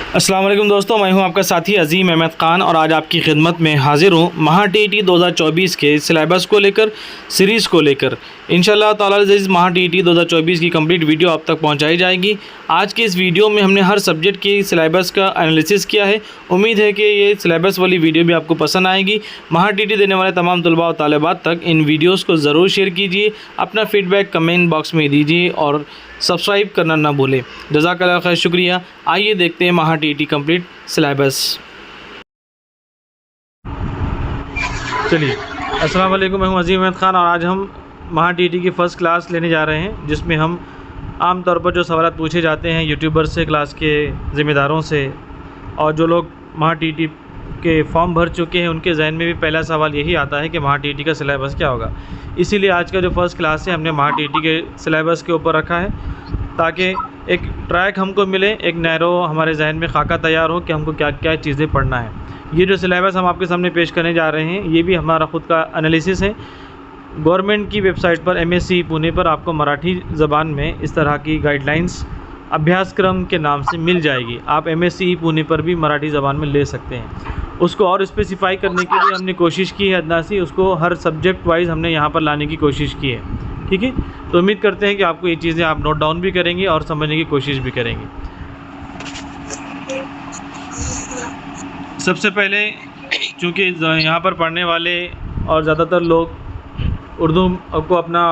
अस्सलाम वालेकुम दोस्तों, मैं हूं आपका साथी अजीम अहमद ख़ान और आज आपकी खिदमत में हाज़िर हूं महा टीईटी 2024 के सिलेबस को लेकर, सीरीज़ को लेकर। इंशाअल्लाह ताला अज़ीज़ महा टीईटी 2024 की कंप्लीट वीडियो आप तक पहुंचाई जाएगी। आज के इस वीडियो में हमने हर सब्जेक्ट की सिलेबस का एनालिसिस किया है। उम्मीद है कि ये सिलेबस वाली वीडियो भी आपको पसंद आएगी। महा टीईटी देने वाले तमाम तलबा और तालिबात तक इन वीडियोज़ को ज़रूर शेयर कीजिए, अपना फ़ीडबैक कमेंट बॉक्स में दीजिए और सब्सक्राइब करना ना भूलें। जज़ाकल्लाह खैर, शुक्रिया। आइए देखते हैं महा टीईटी कंप्लीट सिलेबस। चलिए, अस्सलाम वालेकुम, मैं हूं अजीम अहमद ख़ान और आज हम महा टीईटी की फ़र्स्ट क्लास लेने जा रहे हैं, जिसमें हम आम तौर पर जो सवाल पूछे जाते हैं यूट्यूबर से, क्लास के ज़िम्मेदारों से और जो लोग महा टीईटी के फॉर्म भर चुके हैं उनके जहन में भी पहला सवाल यही आता है कि महा टीईटी का सिलेबस क्या होगा। इसीलिए आज का जो फ़र्स्ट क्लास है हमने महा टीईटी के सिलेबस के ऊपर रखा है, ताकि एक ट्रैक हमको मिले, एक नैरो हमारे जहन में खाका तैयार हो कि हमको क्या क्या चीज़ें पढ़ना है। ये जो सिलेबस हम आपके सामने पेश करने जा रहे हैं ये भी हमारा ख़ुद का एनालिसिस है। गवर्नमेंट की वेबसाइट पर MSc पुणे पर आपको मराठी ज़बान में इस तरह की गाइडलाइंस अभ्यासक्रम के नाम से मिल जाएगी। आप MSc पुणे पर भी मराठी ज़बान में ले सकते हैं। उसको और स्पेसिफ़ाई करने के लिए हमने कोशिश की है अदना सी, उसको हर सब्जेक्ट वाइज हमने यहाँ पर लाने की कोशिश की है। ठीक है, तो उम्मीद करते हैं कि आपको ये चीज़ें आप नोट डाउन भी करेंगे और समझने की कोशिश भी करेंगे। सबसे पहले, चूँकि यहाँ पर पढ़ने वाले और ज़्यादातर लोग उर्दू को अपना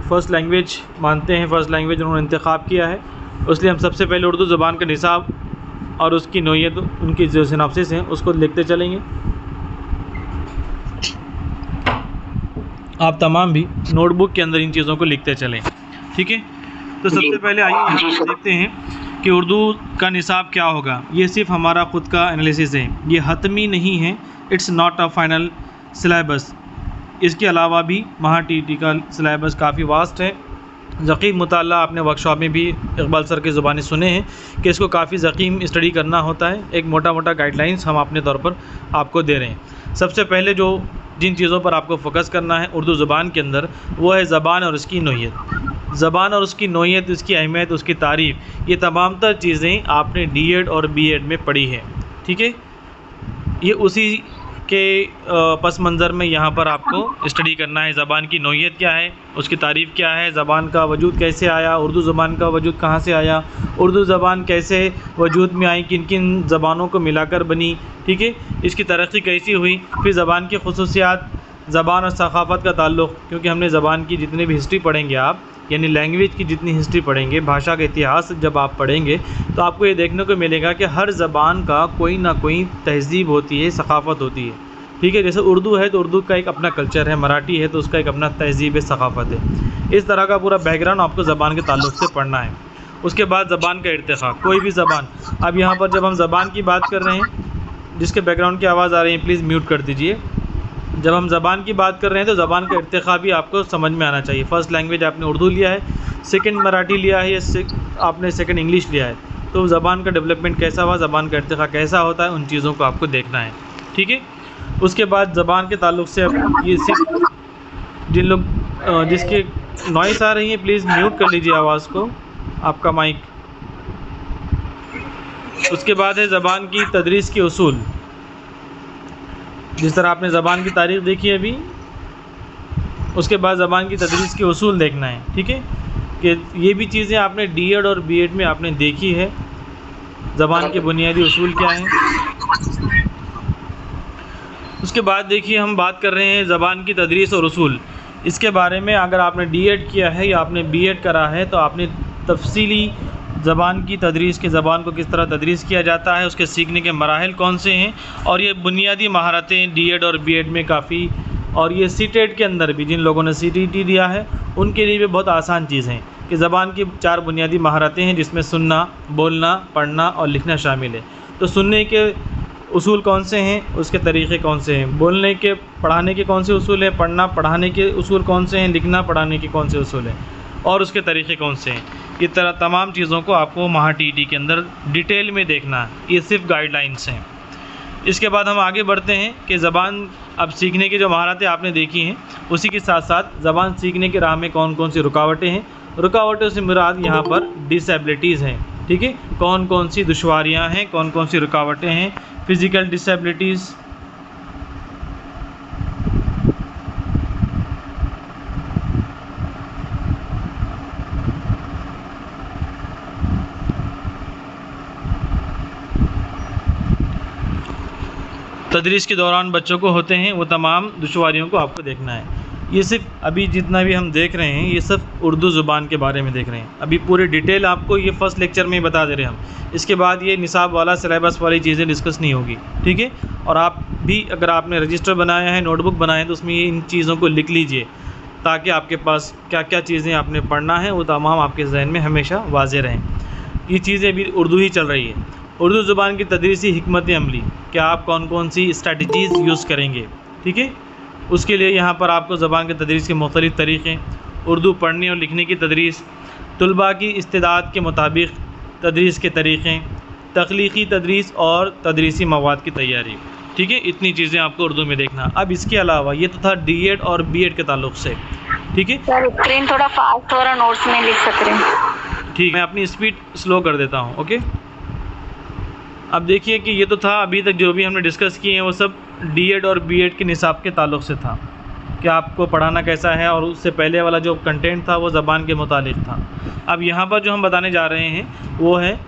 फ़र्स्ट लैंग्वेज मानते हैं, फ़र्स्ट लैंग्वेज उन्होंने इंतख़ाब किया है, इसलिए हम सबसे पहले उर्दू ज़बान का निसाब और उसकी नोयत, उनकी जो सिनॉप्सिस हैं उसको लिखते चलेंगे। आप तमाम भी नोटबुक के अंदर इन चीज़ों को लिखते चलें। ठीक है, तो सबसे पहले आइए देखते हैं कि उर्दू का निसाब क्या होगा। ये सिर्फ हमारा ख़ुद का एनालिसिस है, ये हतमी नहीं है, it's not a final syllabus. इसके अलावा भी महा टीईटी का सिलेबस काफ़ी वास्ट है। ज़क़ीम मुताला आपने वर्कशॉप में भी इकबाल सर की ज़ुबानी सुने हैं कि इसको काफ़ी ज़क़ीम स्टडी करना होता है। एक मोटा मोटा गाइडलाइंस हम अपने तौर पर आपको दे रहे हैं। सबसे पहले जिन चीज़ों पर आपको फ़ोकस करना है उर्दू ज़ुबान के अंदर, वो है ज़बान और उसकी नोयत। ज़बान और उसकी नोयत, उसकी अहमियत, उसकी तारीफ़, ये तमाम तर चीज़ें आपने D.Ed और B.Ed में पढ़ी है। ठीक है, ये उसी के पस मंज़र में यहाँ पर आपको स्टडी करना है। ज़बान की नोयत क्या है, उसकी तारीफ़ क्या है, ज़बान का वजूद कैसे आया, उर्दू ज़बान का वजूद कहाँ से आया, उर्दू ज़बान कैसे वजूद में आई, किन किन ज़बानों को मिलाकर बनी। ठीक है, इसकी तरक्की कैसी हुई, फिर ज़बान की ख़ुसूसियात, ज़बान और सक़ाफ़त का ताल्लुक़, क्योंकि हमने ज़बान की जितनी भी हिस्ट्री पढ़ेंगे आप, यानी लैंग्वेज की जितनी हिस्ट्री पढ़ेंगे, भाषा का इतिहास जब आप पढ़ेंगे तो आपको ये देखने को मिलेगा कि हर ज़बान का कोई ना कोई तहज़ीब होती है, सक़ाफ़त होती है। ठीक है, जैसे उर्दू है तो उर्दू का एक अपना कल्चर है, मराठी है तो उसका एक अपना तहज़ीब है, सक़ाफ़त है। इस तरह का पूरा बैकग्राउंड आपको ज़बान के ताल्लुक़ से पढ़ना है। उसके बाद ज़बान का इर्तिक़ा, कोई भी ज़बान, अब यहाँ पर जब हम ज़बान की बात कर रहे हैं, जिसके बैकग्राउंड की आवाज़ आ रही है प्लीज़ म्यूट कर दीजिए। जब हम ज़बान की बात कर रहे हैं तो ज़बान का इर्तिक़ा भी आपको समझ में आना चाहिए। फ़र्स्ट लैंग्वेज आपने उर्दू लिया है, सेकंड मराठी लिया है या आपने सेकंड इंग्लिश लिया है, तो ज़बान का डेवलपमेंट कैसा हुआ, ज़बान का इर्तिक़ा कैसा होता है, उन चीज़ों को आपको देखना है। ठीक है, उसके बाद ज़बान के ताल्लुक़ से ये सिर्फ जिन लोग जिसके नॉइस आ रही है प्लीज़ म्यूट कर लीजिए आवाज़ को, आपका माइक। उसके बाद है ज़बान की तदरीस के उसूल। जिस तरह आपने ज़बान की तारीख़ देखी है अभी, उसके बाद ज़बान की तदरीस के उसूल देखना है। ठीक है, कि ये भी चीज़ें आपने D.Ed और B.Ed में आपने देखी है। ज़बान के बुनियादी उसूल क्या हैं। उसके बाद देखिए हम बात कर रहे हैं ज़बान की तदरीस और उसूल। इसके बारे में अगर आपने D.Ed किया है या आपने B.Ed करा है तो आपने तफसीली ज़बान की तदरीस के, ज़बान को किस तरह तदरीस किया जाता है, उसके सीखने के मराहिल कौन से हैं, और ये बुनियादी महारतें D.Ed और B.Ed में काफ़ी, और ये CTET के अंदर भी जिन लोगों ने CTET दिया है उनके लिए भी बहुत आसान चीज़ हैं कि ज़बान की 4 बुनियादी महारतें हैं, जिसमें सुनना, बोलना, पढ़ना और लिखना शामिल है। तो सुनने के उसूल कौन से हैं, उसके तरीक़े कौन से हैं, बोलने के, पढ़ाने के कौन से उसूल हैं, पढ़ना पढ़ाने के उसूल कौन से हैं, लिखना पढ़ाने के कौन से उसूल हैं और उसके तरीक़े कौन से हैं। इस तरह तमाम चीज़ों को आपको महा टीईटी के अंदर डिटेल में देखना है। ये सिर्फ गाइडलाइंस हैं। इसके बाद हम आगे बढ़ते हैं कि ज़बान अब सीखने की जो महारतें आपने देखी हैं, उसी के साथ साथ ज़बान सीखने की राह में कौन कौन सी रुकावटें हैं। रुकावटों से मुराद यहाँ पर डिसेबिलिटीज़ हैं। ठीक है, कौन कौन सी दुश्वारियाँ हैं, कौन कौन सी रुकावटें हैं, फिज़िकल डिसेबिलिटीज़, तदरीस के दौरान बच्चों को होते हैं, वो तमाम दुश्वारियों को आपको देखना है। ये सिर्फ अभी जितना भी हम देख रहे हैं ये सब उर्दू ज़ुबान के बारे में देख रहे हैं। अभी पूरे डिटेल आपको ये फ़र्स्ट लेक्चर में ही बता दे रहे हैं हम। इसके बाद ये निसाब वाला सिलेबस वाली चीज़ें डिस्कस नहीं होगी, ठीक है। और आप भी अगर आपने रजिस्टर बनाया है, नोटबुक बनाया है, तो उसमें इन चीज़ों को लिख लीजिए ताकि आपके पास क्या क्या चीज़ें आपने पढ़ना है वो तमाम आपके जहन में हमेशा वाज़े रहें। ये चीज़ें अभी उर्दू ही चल रही है। उर्दू ज़ुबान की तदरीसी हिकमत अमली, क्या आप कौन कौन सी स्ट्रैटेजीज़ यूज़ करेंगे, ठीक है। उसके लिए यहाँ पर आपको ज़बान के तदरीस के मुख्तलिफ़ तरीक़े, उर्दू पढ़ने और लिखने की तदरीस, तलबा की इस्तेदाद के मुताबिक तदरीस के तरीक़े, तख्लीक़ी तदरीस और तदरीसी मवाद की तैयारी, ठीक है। इतनी चीज़ें आपको उर्दू में देखना। अब इसके अलावा ये तो था D.Ed और B.Ed के ताल्लुक़ से, ठीक है। सर स्क्रीन थोड़ा फास्ट हो रहा, नोट्स में लिख सकते हैं। ठीक, मैं अपनी स्पीड स्लो कर देता हूँ, ओके। अब देखिए कि ये तो था अभी तक जो भी हमने डिस्कस किए हैं वो सब D.Ed और B.Ed के निसाब के ताल्लुक़ से था कि आपको पढ़ाना कैसा है, और उससे पहले वाला जो कंटेंट था वो ज़बान के मुतालिक था। अब यहाँ पर जो हम बताने जा रहे हैं वो है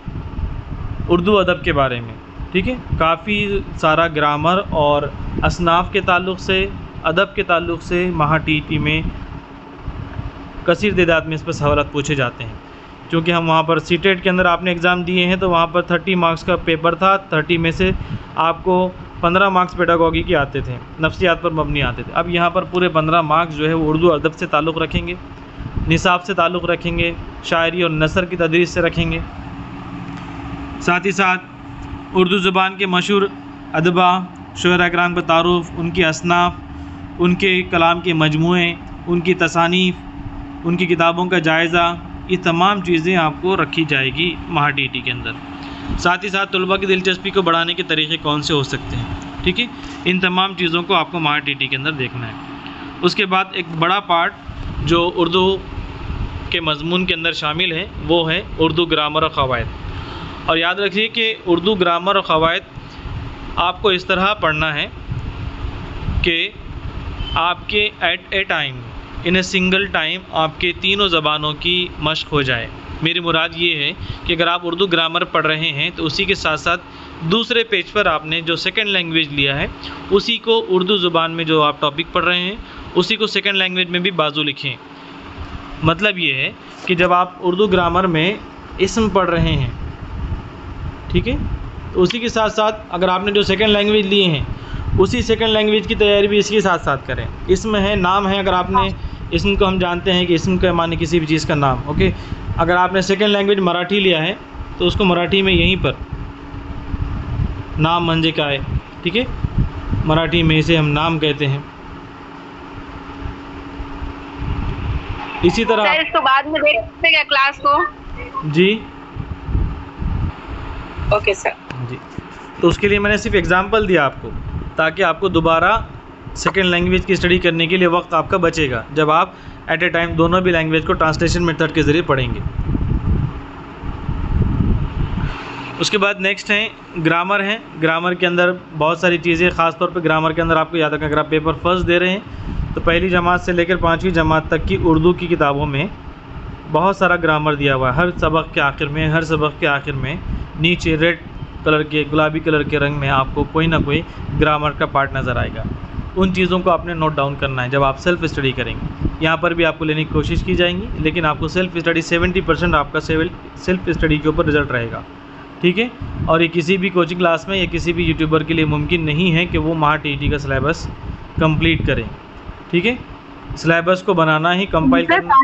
उर्दू अदब के बारे में, ठीक है। काफ़ी सारा ग्रामर और असनाफ़ के ताल्लुक़ से, अदब के ताल्लुक़ से महा TET में कसीर तादाद में इस पर सवालात पूछे जाते हैं। क्योंकि हम वहाँ पर CTET के अंदर आपने एग्ज़ाम दिए हैं तो वहाँ पर 30 मार्क्स का पेपर था। 30 में से आपको 15 मार्क्स पेडागॉगी के आते थे, नफ्सियात पर मबनी आते थे। अब यहाँ पर पूरे 15 मार्क्स जो है वो उर्दू अदब से ताल्लुक़ रखेंगे, निसाब से ताल्लुक़ रखेंगे, शायरी और नसर की तदरीस से रखेंगे। साथ ही साथ उर्दू ज़ुबान के मशहूर अदबा, शुअरा किराम का तारुफ़, उनकी असनाफ़, उनके कलाम के मजमूए, उनकी तसानीफ़, उनकी किताबों का जायज़ा, ये तमाम चीज़ें आपको रखी जाएगी महा TET के अंदर। साथ ही साथ तलबा की दिलचस्पी को बढ़ाने के तरीक़े कौन से हो सकते हैं, ठीक है। इन तमाम चीज़ों को आपको महा TET के अंदर देखना है। उसके बाद एक बड़ा पार्ट जो उर्दू के मज़मून के अंदर शामिल है वो है उर्दू ग्रामर और क़वायद। और याद रखिए कि उर्दू ग्रामर और क़वायद आपको इस तरह पढ़ना है कि आपके at a time, in a single time, आपके तीनों ज़बानों की मश्क हो जाए। मेरी मुराद ये है कि अगर आप उर्दू ग्रामर पढ़ रहे हैं तो उसी के साथ साथ दूसरे पेज पर आपने जो सेकंड लैंग्वेज लिया है उसी को उर्दू ज़ुबान में जो आप टॉपिक पढ़ रहे हैं उसी को सेकंड लैंग्वेज में भी बाजू लिखें। मतलब ये है कि जब आप उर्दू ग्रामर में इस्म पढ़ रहे हैं, ठीक है, तो उसी के साथ साथ अगर आपने जो सेकंड लैंग्वेज लिए हैं उसी सेकंड लैंग्वेज की तैयारी भी इसके साथ साथ करें। इसम है, नाम है, अगर आपने इसम को हम जानते हैं कि इसम का माने किसी भी चीज़ का नाम, ओके। अगर आपने सेकंड लैंग्वेज मराठी लिया है तो उसको मराठी में यहीं पर नाम म्हणजे काय, ठीक है, मराठी में इसे हम नाम कहते हैं। इसी तरह सर इसको बाद में देख सकते क्या क्लास को? जी ओके सर जी। तो उसके लिए मैंने सिर्फ एग्जांपल दिया आपको ताकि आपको दोबारा सेकेंड लैंग्वेज की स्टडी करने के लिए वक्त आपका बचेगा जब आप एट ए टाइम दोनों भी लैंग्वेज को ट्रांसलेशन मेथड के ज़रिए पढ़ेंगे। उसके बाद नेक्स्ट है ग्रामर है। ग्रामर के अंदर बहुत सारी चीज़ें, ख़ास तौर पे ग्रामर के अंदर आपको याद रखना, अगर आप पेपर फर्स्ट दे रहे हैं तो पहली जमात से लेकर 5वीं जमात तक की उर्दू की किताबों में बहुत सारा ग्रामर दिया हुआ है। हर सबक के आखिर में नीचे रेड कलर के, गुलाबी कलर के रंग में आपको कोई ना कोई ग्रामर का पार्ट नज़र आएगा। उन चीज़ों को आपने नोट डाउन करना है जब आप सेल्फ़ स्टडी करेंगे। यहाँ पर भी आपको लेने की कोशिश की जाएंगी, लेकिन आपको सेल्फ़ स्टडी 70% आपका सेल्फ़ स्टडी के ऊपर रिज़ल्ट रहेगा, ठीक है। और ये किसी भी कोचिंग क्लास में या किसी भी यूट्यूबर के लिए मुमकिन नहीं है कि वो महा TET का सिलेबस कंप्लीट करें, ठीक है। सिलेबस को बनाना ही, कंपाइल करना।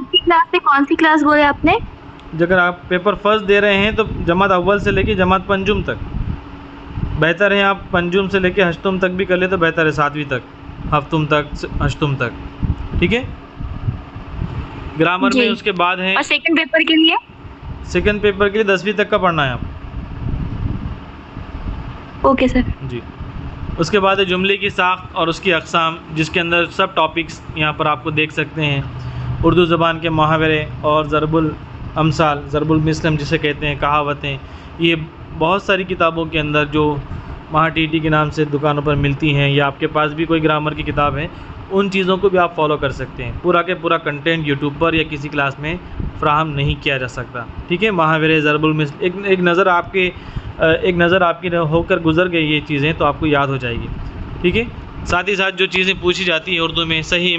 कौन सी क्लास बोले आपने? अगर आप पेपर फर्स्ट दे रहे हैं तो जमात अव्वल से लेकर जमात पंजुम तक बेहतर है। आप पंजुम से लेकर हश्तुम तक भी कर ले तो बेहतर है, 7वीं तक, हफ्तुम तक, हश्तुम तक, ठीक है। ग्रामर में उसके बाद है और सेकंड पेपर के लिए? सेकंड पेपर के लिए 10वीं तक का पढ़ना है आप। ओके सर जी। उसके बाद है जुमले की साख्त और उसकी अक़साम, जिसके अंदर सब टॉपिक्स यहाँ पर आपको देख सकते हैं। उर्दू ज़बान के मुहावरे और ज़रबुल अमसाल, ज़रबुल मिसल जिसे कहते हैं, कहावतें, ये बहुत सारी किताबों के अंदर जो महा टीटी के नाम से दुकानों पर मिलती हैं, या आपके पास भी कोई ग्रामर की किताब है, उन चीज़ों को भी आप फॉलो कर सकते हैं। पूरा के पूरा कंटेंट यूट्यूब पर या किसी क्लास में फ़राहम नहीं किया जा सकता। ठीक है, महावरे, ज़रबुल मिसल, एक नज़र आपकी होकर गुजर गई ये चीज़ें तो आपको याद हो जाएगी। ठीक है, साथ ही साथ जो चीज़ें पूछी जाती हैं उर्दू में, सही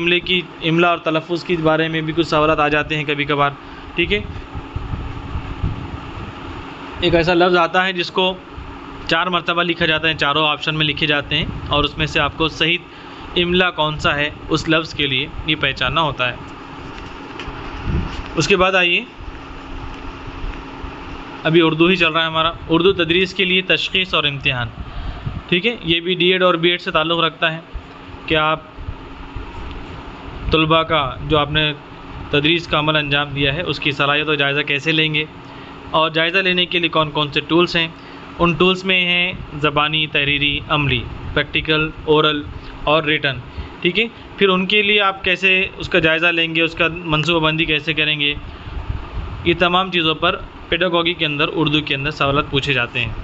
इमला और तलफ़्फ़ुज़ के बारे में भी कुछ सवालात आ जाते हैं कभी कभार। ठीक है, एक ऐसा लफ्ज़ आता है जिसको 4 मरतबा लिखा जाता है, चारों ऑप्शन में लिखे जाते हैं, और उसमें से आपको सही इमला कौन सा है उस लफ्ज़ के लिए ये पहचानना होता है। उसके बाद आइए, अभी उर्दू ही चल रहा है हमारा, उर्दू तदरीस के लिए तशख़ीस और इम्तिहान। ठीक है, ये भी D.Ed और B.Ed से ताल्लुक़ रखता है कि आप तलबा का जो आपने तदरीस का अमल अंजाम दिया है उसकी सलाहियत और जायज़ा कैसे लेंगे, और जायज़ा लेने के लिए कौन कौन से टूल्स हैं। उन टूल्स में हैं ज़बानी, तहरीरी, अमली, प्रैक्टिकल, ओरल और रिटन। ठीक है, फिर उनके लिए आप कैसे उसका जायज़ा लेंगे, उसका मनसूबाबंदी कैसे करेंगे, ये तमाम चीज़ों पर पेडागॉगी के अंदर, उर्दू के अंदर सवालात पूछे जाते हैं।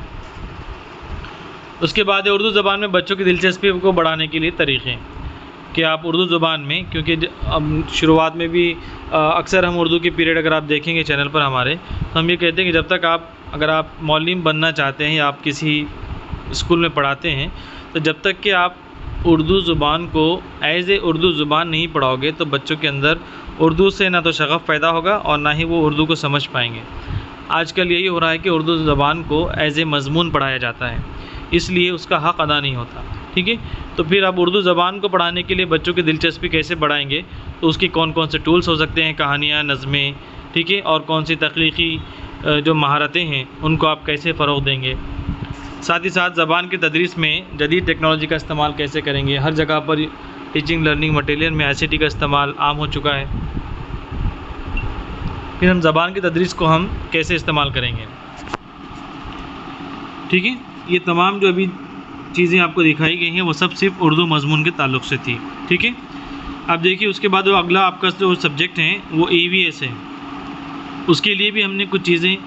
उसके बाद उर्दू ज़बान में बच्चों की दिलचस्पी को बढ़ाने के लिए तरीक़े कि आप उर्दू ज़बान में, क्योंकि अब शुरुआत में भी अक्सर हम उर्दू के पीरियड अगर आप देखेंगे चैनल पर हमारे, तो हम ये कहते हैं कि जब तक अगर आप मौलिम बनना चाहते हैं या आप किसी स्कूल में पढ़ाते हैं, तो जब तक कि आप उर्दू ज़ुबान को एज़ ए उर्दू ज़ुबान नहीं पढ़ाओगे तो बच्चों के अंदर उर्दू से ना तो शग़फ़ पैदा होगा और ना ही वो उर्दू को समझ पाएंगे। आजकल यही हो रहा है कि उर्दू ज़बान को एज़ ए मज़मून पढ़ाया जाता है, इसलिए उसका हक़ अदा नहीं होता। ठीक है, तो फिर आप उर्दू ज़बान को पढ़ाने के लिए बच्चों की दिलचस्पी कैसे बढ़ाएंगे, तो उसकी कौन कौन से टूल्स हो सकते हैं, कहानियाँ, नज़में, ठीक है, और कौन सी तख्लीक़ी जो महारतें हैं उनको आप कैसे फ़रोग़ देंगे। साथ ही साथ ज़बान की तदरीस में जदीद टेक्नोलॉजी का इस्तेमाल कैसे करेंगे। हर जगह पर टीचिंग लर्निंग मटेरियल में ICT का इस्तेमाल आम हो चुका है, फिर हम ज़बान की तदरीस को हम कैसे इस्तेमाल करेंगे। ठीक है, ये तमाम जो अभी चीज़ें आपको दिखाई गई हैं वो सब सिर्फ उर्दू मज़मून के ताल्लुक़ से थी। ठीक है, अब देखिए उसके बाद वो अगला आपका जो सब्जेक्ट है वो EVS है। उसके लिए भी हमने कुछ चीज़ें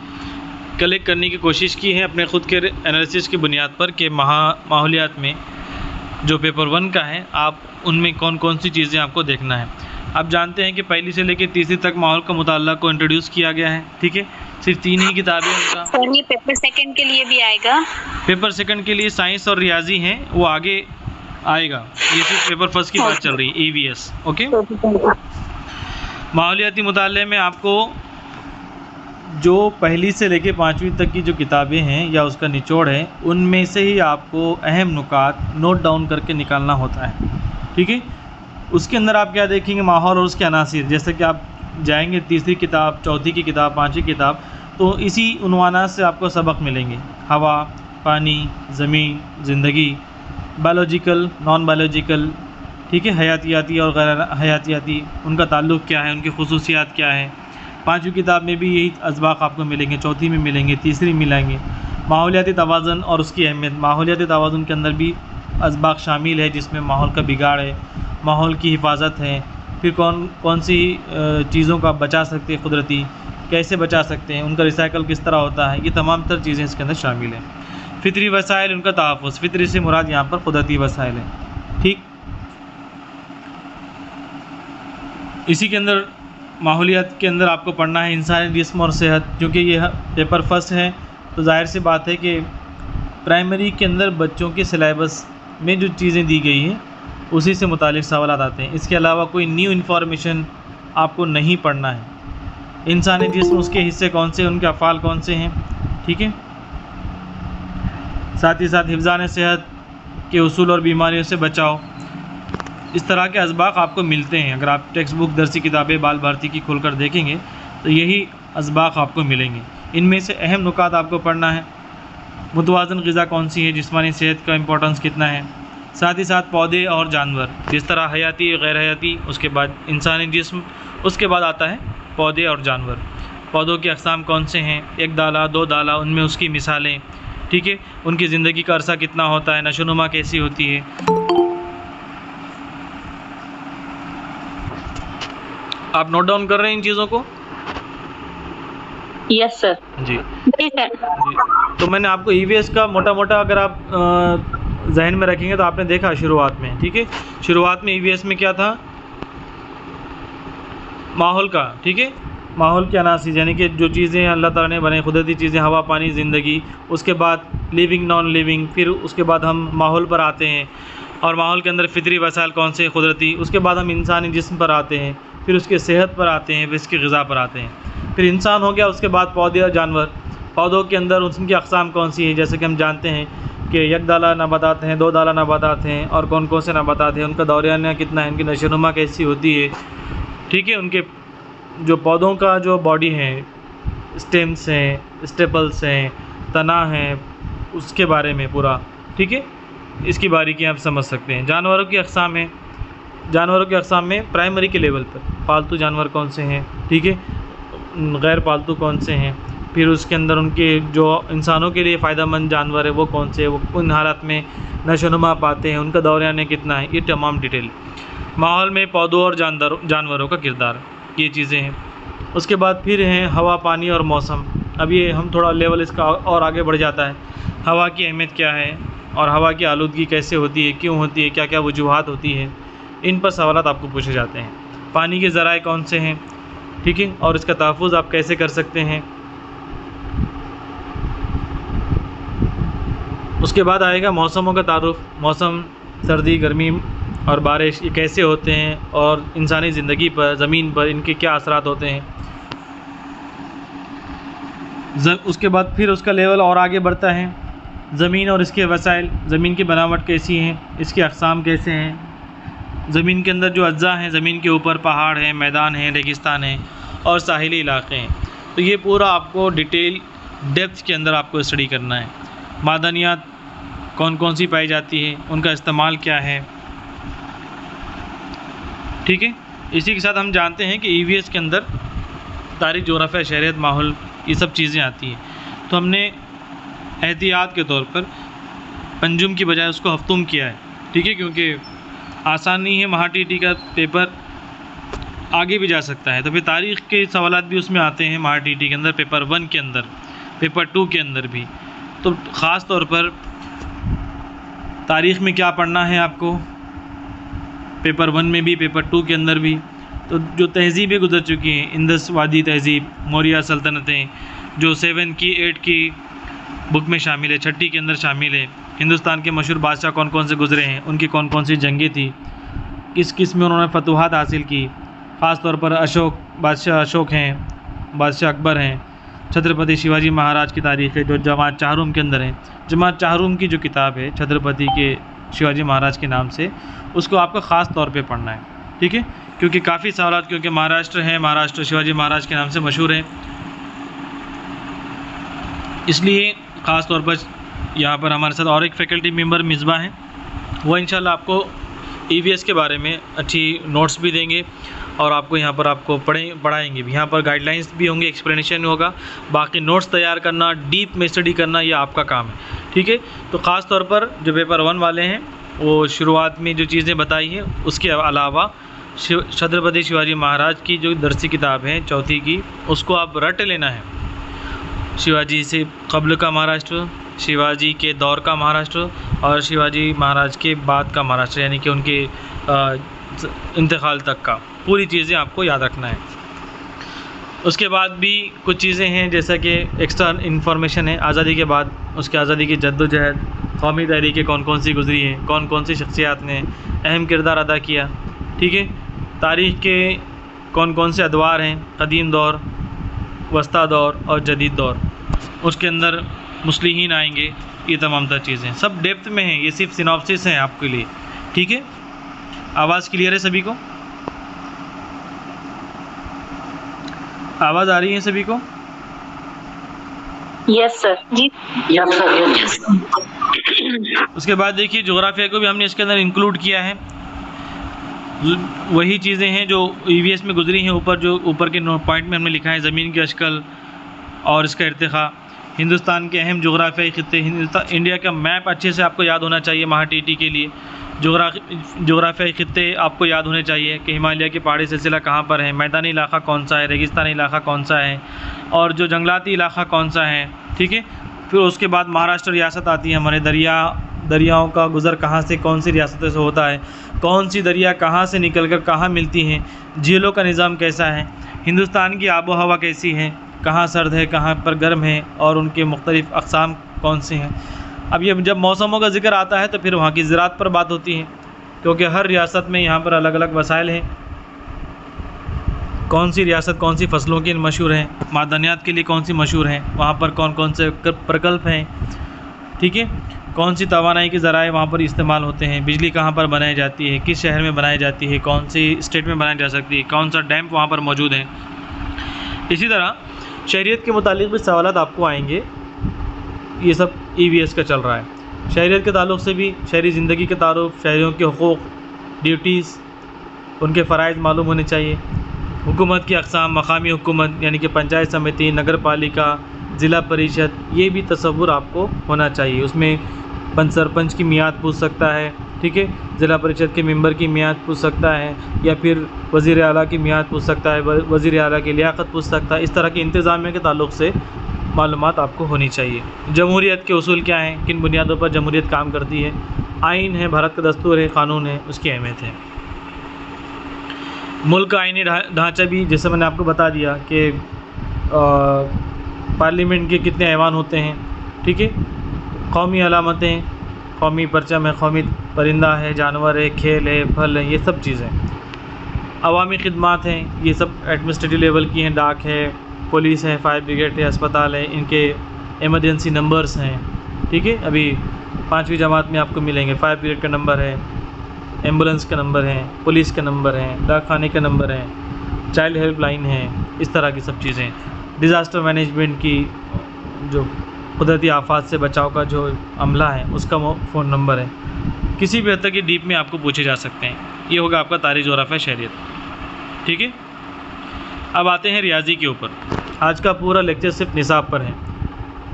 कलेक्ट करने की कोशिश की है अपने ख़ुद के एनालिसिस की बुनियाद पर कि माहौलियात में जो पेपर 1 का है आप उनमें कौन कौन सी चीज़ें आपको देखना है। आप जानते हैं कि पहली से लेकर तीसरी तक माहौल का मुताला को इंट्रोड्यूस किया गया है। ठीक है, सिर्फ 3 ही किताबें उनका। सर ये पेपर 2 के लिए भी आएगा? पेपर 2 के लिए साइंस और रियाजी हैं, वो आगे आएगा, ये सिर्फ पेपर 1 की बात चल रही है, EVS। ओके, माहौलियाती मुताले में आपको जो पहली से लेकर 5वीं तक की जो किताबें हैं या उसका निचोड़ है, उनमें से ही आपको अहम नुकात नोट डाउन करके निकालना होता है। ठीक है, उसके अंदर आप क्या देखेंगे, माहौल और उसके अनासिर। जैसे कि आप जाएंगे तीसरी किताब, चौथी की किताब, 5वीं किताब, तो इसी उन्वानात से आपको सबक मिलेंगे। हवा, पानी, ज़मीन, ज़िंदगी, बायोलॉजिकल, नॉन बायोलॉजिकल, ठीक है, हयातियाती और गैर हयातियाती, उनका ताल्लुक़ क्या है, उनकी खुसूसियात क्या है। 5वीं किताब में भी यही अज़बाक आपको मिलेंगे, चौथी में मिलेंगे, तीसरी मिलेंगे। माहौलियाती तवाज़ुन और उसकी अहमियत, माहौलियाती तवाज़ुन के अंदर भी अज़बाक शामिल है जिसमें माहौल का बिगाड़ है, माहौल की हिफाजत है, फिर कौन कौन सी चीज़ों को आप बचा सकते हैं, कुदरती कैसे बचा सकते हैं, उनका रिसाइकल किस तरह होता है, ये तमाम तर चीज़ें इसके अंदर शामिल हैं। फ़ितरी वसाइल, उनका तहफ़्फ़ुज़, फ़ितरी से मुराद यहाँ पर कुदरती वसाइल है। ठीक, इसी के अंदर माहौलियात के अंदर आपको पढ़ना है इंसानी जिस्म और सेहत। क्योंकि ये पेपर 1 है तो जाहिर सी बात है कि प्राइमरी के अंदर बच्चों के सिलेबस में जो चीज़ें दी गई हैं उसी से मुतालिक सवालात आते हैं। इसके अलावा कोई न्यू इन्फॉर्मेशन आपको नहीं पढ़ना है। इंसानी जिस्म, उसके हिस्से कौन से, उनके अफ़ाल कौन से हैं। ठीक है, साथ ही साथ हिफ्ज़ान सेहत के उसूल और बीमारियों से बचाओ, इस तरह के अज़बाक आपको मिलते हैं। अगर आप टेक्स्ट बुक दरसी किताबें बाल भारती की खोलकर देखेंगे तो यही अज़बाक आपको मिलेंगे। इनमें से अहम नुकात आपको पढ़ना है। मुतवाज़न ग़िज़ा कौन सी है, जिस्मानी सेहत का इम्पोर्टेंस कितना है। साथ ही साथ पौधे और जानवर, जिस तरह हयाती, गैर हयाती, उसके बाद इंसानी जिस्म, उसके बाद आता है पौधे और जानवर। पौधों की अक़साम कौन से हैं, 1 दाला, 2 दाला, उनमें उसकी मिसालें। ठीक है, उनकी ज़िंदगी का अरसा कितना होता है, नशोनुमा कैसी होती है। आप नोट डाउन कर रहे हैं इन चीज़ों को। Yes sir. जी जी सर। जी। तो मैंने आपको ईवीएस का मोटा मोटा अगर आप जहन में रखेंगे तो आपने देखा शुरुआत में, ठीक है, शुरुआत में ईवीएस में क्या था, माहौल का, ठीक है, माहौल के अनासिर यानी कि जो चीज़ें अल्लाह ताला ने बनाई, कुदरती चीज़ें, हवा पानी ज़िंदगी, उसके बाद लिविंग नॉन लिविंग, फिर उसके बाद हम माहौल पर आते हैं और माहौल के अंदर फितरी वसाइल कौन से कुदरती, उसके बाद हम इंसानी जिस्म पर आते हैं, फिर उसके सेहत पर आते हैं, फिर इसकी ग़िज़ा पर आते हैं, फिर इंसान हो गया, उसके बाद पौधे और जानवर। पौधों के अंदर उनकी अक़साम कौन सी है, जैसे कि हम जानते हैं कि एक दाला नबातात हैं, दो दाला नबातात हैं, और कौन कौन से नबातात हैं, उनका दौरानिया कितना है, उनकी नशोनुमा कैसी होती है, ठीक है, उनके जो पौधों का जो बॉडी है, स्टेम्स हैं, स्टेपल्स हैं, तना हैं, उसके बारे में पूरा, ठीक है, इसकी बारीकी आप समझ सकते हैं। जानवरों की अक़साम है, जानवरों की अक़साम में प्राइमरी के लेवल पर पालतू जानवर कौन से हैं, ठीक है, गैर पालतू कौन से हैं, फिर उसके अंदर उनके जो इंसानों के लिए फ़ायदेमंद जानवर है वो कौन से, वो उन हालात में नशोनुमा पाते हैं, उनका दौरानिया कितना है, ये तमाम डिटेल। माहौल में पौधों और जानवरों का किरदार, ये चीज़ें हैं। उसके बाद फिर हैं हवा पानी और मौसम। अब ये हम थोड़ा लेवल इसका और आगे बढ़ जाता है, हवा की अहमियत क्या है और हवा की आलूदगी कैसे होती है, क्यों होती है, क्या क्या वजूहात होती है, इन पर सवालात आपको पूछे जाते हैं। पानी के ज़राए कौन से हैं, ठीक है, और इसका तहफ़्फ़ुज़ आप कैसे कर सकते हैं। उसके बाद आएगा मौसमों का तारुफ, मौसम सर्दी गर्मी और बारिश ये कैसे होते हैं और इंसानी ज़िंदगी पर, ज़मीन पर इनके क्या असरात होते हैं। उसके बाद फिर उसका लेवल और आगे बढ़ता है, ज़मीन और इसके वसाइल, ज़मीन की बनावट कैसी है, इसके अक़साम कैसे हैं, ज़मीन के अंदर जो अज्जा हैं, ज़मीन के ऊपर पहाड़ हैं, मैदान हैं, रेगिस्तान हैं और साहिली इलाक़े हैं। तो ये पूरा आपको डिटेल डेप्थ के अंदर आपको स्टडी करना है। मादनियात कौन कौन सी पाई जाती है, उनका इस्तेमाल क्या है, ठीक है। इसी के साथ हम जानते हैं कि ईवीएस के अंदर तारीख़, जोग्राफ़िया, शहरियत, माहौल, ये सब चीज़ें आती हैं। तो हमने एहतियात के तौर पर पंजुम की बजाय उसको हफ्तुम किया है, ठीक है, क्योंकि आसान नहीं है, महाटीटी का पेपर आगे भी जा सकता है। तो फिर तारीख़ के सवालात भी उसमें आते हैं महाटीटी के अंदर, पेपर 1 के अंदर, पेपर 2 के अंदर भी। तो ख़ास तौर पर तारीख़ में क्या पढ़ना है आपको, पेपर 1 में भी, पेपर 2 के अंदर भी। तो जो तहज़ीबें गुजर चुकी हैं, इंदस वादी तहज़ीब, मौर्य सल्तनतें, जो 7 की 8 की बुक में शामिल है, 6ठी के अंदर शामिल है, हिंदुस्तान के मशहूर बादशाह कौन कौन से गुज़रे हैं, उनकी कौन कौन सी जंगें थी, किस किस में उन्होंने फतूहात हासिल की। ख़ास तौर पर अशोक, बादशाह अशोक हैं, बादशाह अकबर हैं, छत्रपति शिवाजी महाराज की तारीख़ है जो जमात चाहरुम के अंदर है। जमात चाहरुम की जो किताब है छत्रपति के शिवाजी महाराज के नाम से, उसको आपको ख़ास तौर पे पढ़ना है, ठीक है, क्योंकि काफ़ी सवालात, क्योंकि महाराष्ट्र है, महाराष्ट्र शिवाजी महाराज के नाम से मशहूर है, इसलिए ख़ास तौर पर यहाँ पर हमारे साथ और एक फैकल्टी मेंबर मिसबा हैं, वो इंशाल्लाह आपको ईवीएस के बारे में अच्छी नोट्स भी देंगे और आपको यहाँ पर आपको पढ़ाएंगे भी। यहाँ पर गाइडलाइंस भी होंगे, एक्सप्लेनेशन होगा, बाकी नोट्स तैयार करना, डीप में स्टडी करना, ये आपका काम है, ठीक है। तो ख़ास तौर पर जो पेपर 1 वाले हैं वो शुरुआत में जो चीज़ें बताई हैं, उसके अलावा छत्रपति शिवाजी महाराज की जो दरसी किताब है 4थी की, उसको आप रट लेना है। शिवाजी से कब्ल का महाराष्ट्र, शिवाजी के दौर का महाराष्ट्र और शिवाजी महाराज के बाद का महाराष्ट्र, यानी कि उनके इंतकाल तक का, पूरी चीज़ें आपको याद रखना है। उसके बाद भी कुछ चीज़ें हैं जैसा कि एक्स्ट्रा इन्फॉर्मेशन है आज़ादी के बाद, उसके आज़ादी की जद्दोजहद, कौमी तहरीकें कौन कौन सी गुजरी हैं, कौन कौन सी शख्सियात ने अहम किरदार अदा किया, ठीक है। तारीख़ के कौन कौन से अदवार हैं, कदीम दौर, वस्ता दौर और जदीद दौर, उसके अंदर मुस्लिहीन आएंगे, ये तमाम तर चीज़ें सब डेप्थ में हैं, ये सिर्फ सिनॉप्सिस हैं आपके लिए, ठीक है। आवाज़ क्लियर है सभी को? आवाज़ आ रही है सभी को? Yes sir. जी यस सर, यस। उसके बाद देखिए जोग्राफिया को भी हमने इसके अंदर इंक्लूड किया है। वही चीज़ें हैं जो ईवीएस में गुजरी हैं, ऊपर जो ऊपर के पॉइंट में हमने लिखा है, ज़मीन की अशकल और इसका इर्तिखा, हिंदुस्तान के अहम जोग्राफियाई खित्ते, इंडिया का मैप अच्छे से आपको याद होना चाहिए महाटीटी के लिए, जोग्राफियाई खित्ते आपको याद होने चाहिए कि हिमालय की पहाड़ी सिलसिला कहाँ पर है, मैदानी इलाका कौन सा है, रेगिस्तानी इलाका कौन सा है और जो जंगलाती इलाका कौन सा है। ठीक है, फिर उसके बाद महाराष्ट्र रियासत आती है हमारे, दरियाओं का गुज़र कहाँ से कौन सी रियासतों से होता है, कौन सी दरिया कहाँ से निकलकर कहाँ मिलती हैं, झीलों का निज़ाम कैसा है, हिंदुस्तान की आबो हवा कैसी है, कहाँ सर्द है कहाँ पर गर्म है और उनके मुख्तलिफ़ अक़साम कौन से हैं। अब ये जब मौसमों का ज़िक्र आता है तो फिर वहाँ की ज़राअत पर बात होती है, क्योंकि हर रियासत में यहाँ पर अलग अलग वसाइल हैं। कौन सी रियासत कौन सी फसलों के मशहूर हैं, मादनियात के लिए कौन सी मशहूर हैं, वहाँ पर कौन कौन से प्रकल्प हैं। ठीक है, कौन सी तवानाई के ज़राए वहाँ पर इस्तेमाल होते हैं, बिजली कहाँ पर बनाई जाती है, किस शहर में बनाई जाती है, कौन सी स्टेट में बनाई जा सकती है, कौन सा डैम वहाँ पर मौजूद है। इसी तरह शहरियत के मुतालिक भी सवालात आपको आएंगे। ये सब EVS का चल रहा है। शहरियत के ताल्लुक़ से भी शहरी ज़िंदगी के तारुफ़, शहरियों के हुकूक़, ड्यूटीज़, उनके फ़राइज़ मालूम होने चाहिए। हुकूमत की अक़साम, मकामी हुकूमत यानी कि पंचायत समिति, नगर पालिका, ज़िला परिषद, ये भी तसव्वुर आपको होना चाहिए। उसमें सरपंच की मियाद पूछ सकता है, ठीक है, ज़िला परिषद के मेंबर की मियाद पूछ सकता है, या फिर वज़ीर आला की मियाद पूछ सकता है, वज़ीर आला की लियाक़त पूछ सकता है। इस तरह के इंतज़ामिया के ताल्लुक़ से मालूमात आपको होनी चाहिए। जमहूरियत के उसूल क्या हैं, किन बुनियादों पर जमहूरियत काम करती है, आइन है, भारत का दस्तूर है, क़ानून है, उसकी अहमियत है। मुल्क का आइनी ढांचा भी जैसे मैंने आपको बता दिया कि पार्लियामेंट के कितने ऐवान होते हैं। ठीक है, कौमी अलामतें, कौमी परचम है, कौमी परिंदा है, जानवर है, खेल है, फल है, ये सब चीज़ें। अवामी खिदमात हैं, ये सब एडमिनिस्ट्रेटिव लेवल की हैं, डाक है, पुलिस है, फायर ब्रिगेड है, अस्पताल है, इनके एमरजेंसी नंबर्स हैं। ठीक है, अभी 5वीं जमात में आपको मिलेंगे। फायर ब्रिगेड का नंबर है, एम्बुलेंस का नंबर है, पुलिस का नंबर है, डाक खाने का नंबर है, चाइल्ड हेल्पलाइन है, इस तरह की सब चीज़ें। डिज़ास्टर मैनेजमेंट की जो कुदरती आफात से बचाव का जो अमला है उसका फ़ोन नंबर है। किसी भी हद तक ये डीप में आपको पूछे जा सकते हैं। ये होगा आपका तारीख़, जोग्राफ़िया, शहरियत। ठीक है, अब आते हैं रियाजी के ऊपर। आज का पूरा लेक्चर सिर्फ निसाब पर है।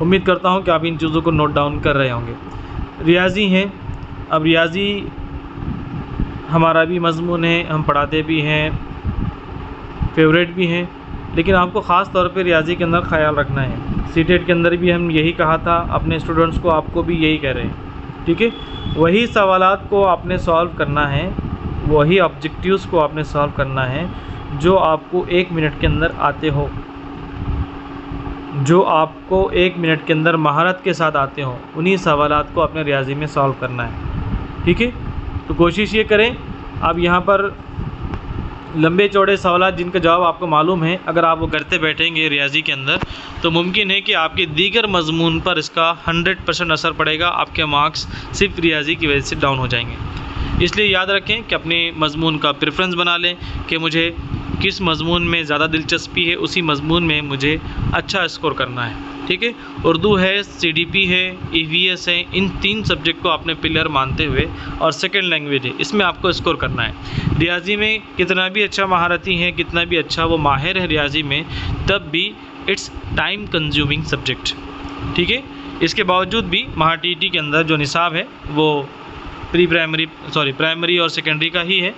उम्मीद करता हूँ कि आप इन चीज़ों को नोट डाउन कर रहे होंगे। रियाजी हैं, अब रियाजी हमारा भी मज़मून है, हम पढ़ाते भी हैं, फेवरेट भी हैं, लेकिन आपको ख़ास तौर पे रियाजी के अंदर ख़याल रखना है। सीटेट के अंदर भी हम यही कहा था अपने स्टूडेंट्स को, आपको भी यही कह रहे हैं। ठीक है, वही सवालात को आपने सॉल्व करना है, वही ऑब्जेक्टिव्स को आपने सॉल्व करना है जो आपको 1 मिनट के अंदर आते हो, जो आपको 1 मिनट के अंदर महारत के साथ आते हो, उन्हीं सवालात को अपने रियाजी में सॉल्व करना है। ठीक है, तो कोशिश ये करें। अब यहाँ पर लंबे चौड़े सवालात जिनका जवाब आपको मालूम है, अगर आप वो करते बैठेंगे रियाजी के अंदर, तो मुमकिन है कि आपके दीगर मज़मून पर इसका 100% असर पड़ेगा। आपके मार्क्स सिर्फ रियाजी की वजह से डाउन हो जाएंगे। इसलिए याद रखें कि अपने मज़मून का प्रेफरेंस बना लें कि मुझे किस मज़मून में ज़्यादा दिलचस्पी है, उसी मज़मून में मुझे अच्छा स्कोर करना है। ठीक है, उर्दू है, CDP है, EVS है, इन 3 सब्जेक्ट को आपने पिलर मानते हुए, और सेकंड लैंग्वेज है, इसमें आपको स्कोर करना है। रियाजी में कितना भी अच्छा महारती है, कितना भी अच्छा वो माहिर है रियाजी में, तब भी इट्स टाइम कंज्यूमिंग सब्जेक्ट। ठीक है, इसके बावजूद भी TET के अंदर जो निसाब है वो प्राइमरी और सेकेंडरी का ही है।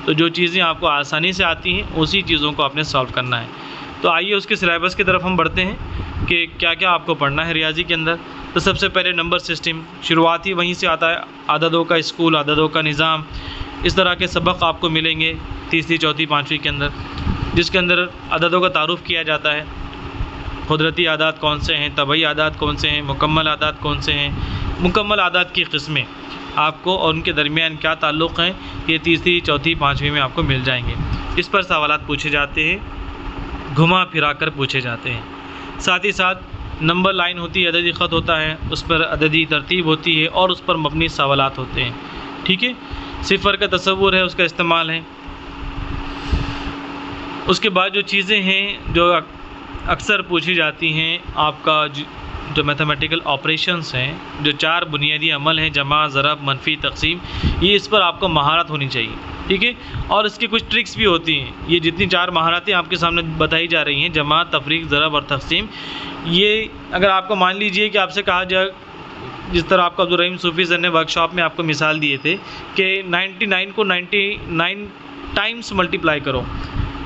तो जो चीज़ें आपको आसानी से आती हैं उसी चीज़ों को आपने सॉल्व करना है। तो आइए उसके सिलेबस की तरफ हम बढ़ते हैं कि क्या क्या आपको पढ़ना है रियाजी के अंदर। तो सबसे पहले नंबर सिस्टम, शुरुआती वहीं से आता है, अददों का स्कूल, अददों का निज़ाम, इस तरह के सबक आपको मिलेंगे 3री, 4वी, 5वीं के अंदर, जिसके अंदर अददों का तारुफ़ किया जाता है। कुदरती आदात कौन से हैं, तबई आदात कौन से हैं, मुकम्मल आदात कौन से हैं, मुकम्मल आदात की किस्में आपको और उनके दरमियान क्या ताल्लुक़ हैं, ये 3री, 4वी, 5वीं में आपको मिल जाएंगे। इस पर सवालात पूछे जाते हैं, घुमा फिरा कर पूछे जाते हैं। साथ ही साथ नंबर लाइन होती है, अददी ख़त होता है, उस पर अददी तरतीब होती है और उस पर मबनी सवालात होते हैं। ठीक है, सिफ़र का तसव्वुर है, उसका इस्तेमाल है। उसके बाद जो चीज़ें हैं जो अक्सर पूछी जाती हैं, आपका जो मैथमेटिकल ऑपरेशंस हैं, जो 4 बुनियादी अमल हैं, जमा, ज़रब, मनफी, तक़सीम, ये इस पर आपको महारत होनी चाहिए। ठीक है, और इसकी कुछ ट्रिक्स भी होती हैं। ये जितनी 4 महारतें आपके सामने बताई जा रही हैं, जमा, तफरीक, ज़रब और तक़सीम, ये अगर आपको मान लीजिए कि आपसे कहा जाए जिस तरह आपको अब्दुल रहीम सूफ़ी सर ने वर्कशॉप में आपको मिसाल दिए थे कि 99 को 99 टाइम्स मल्टीप्लाई करो,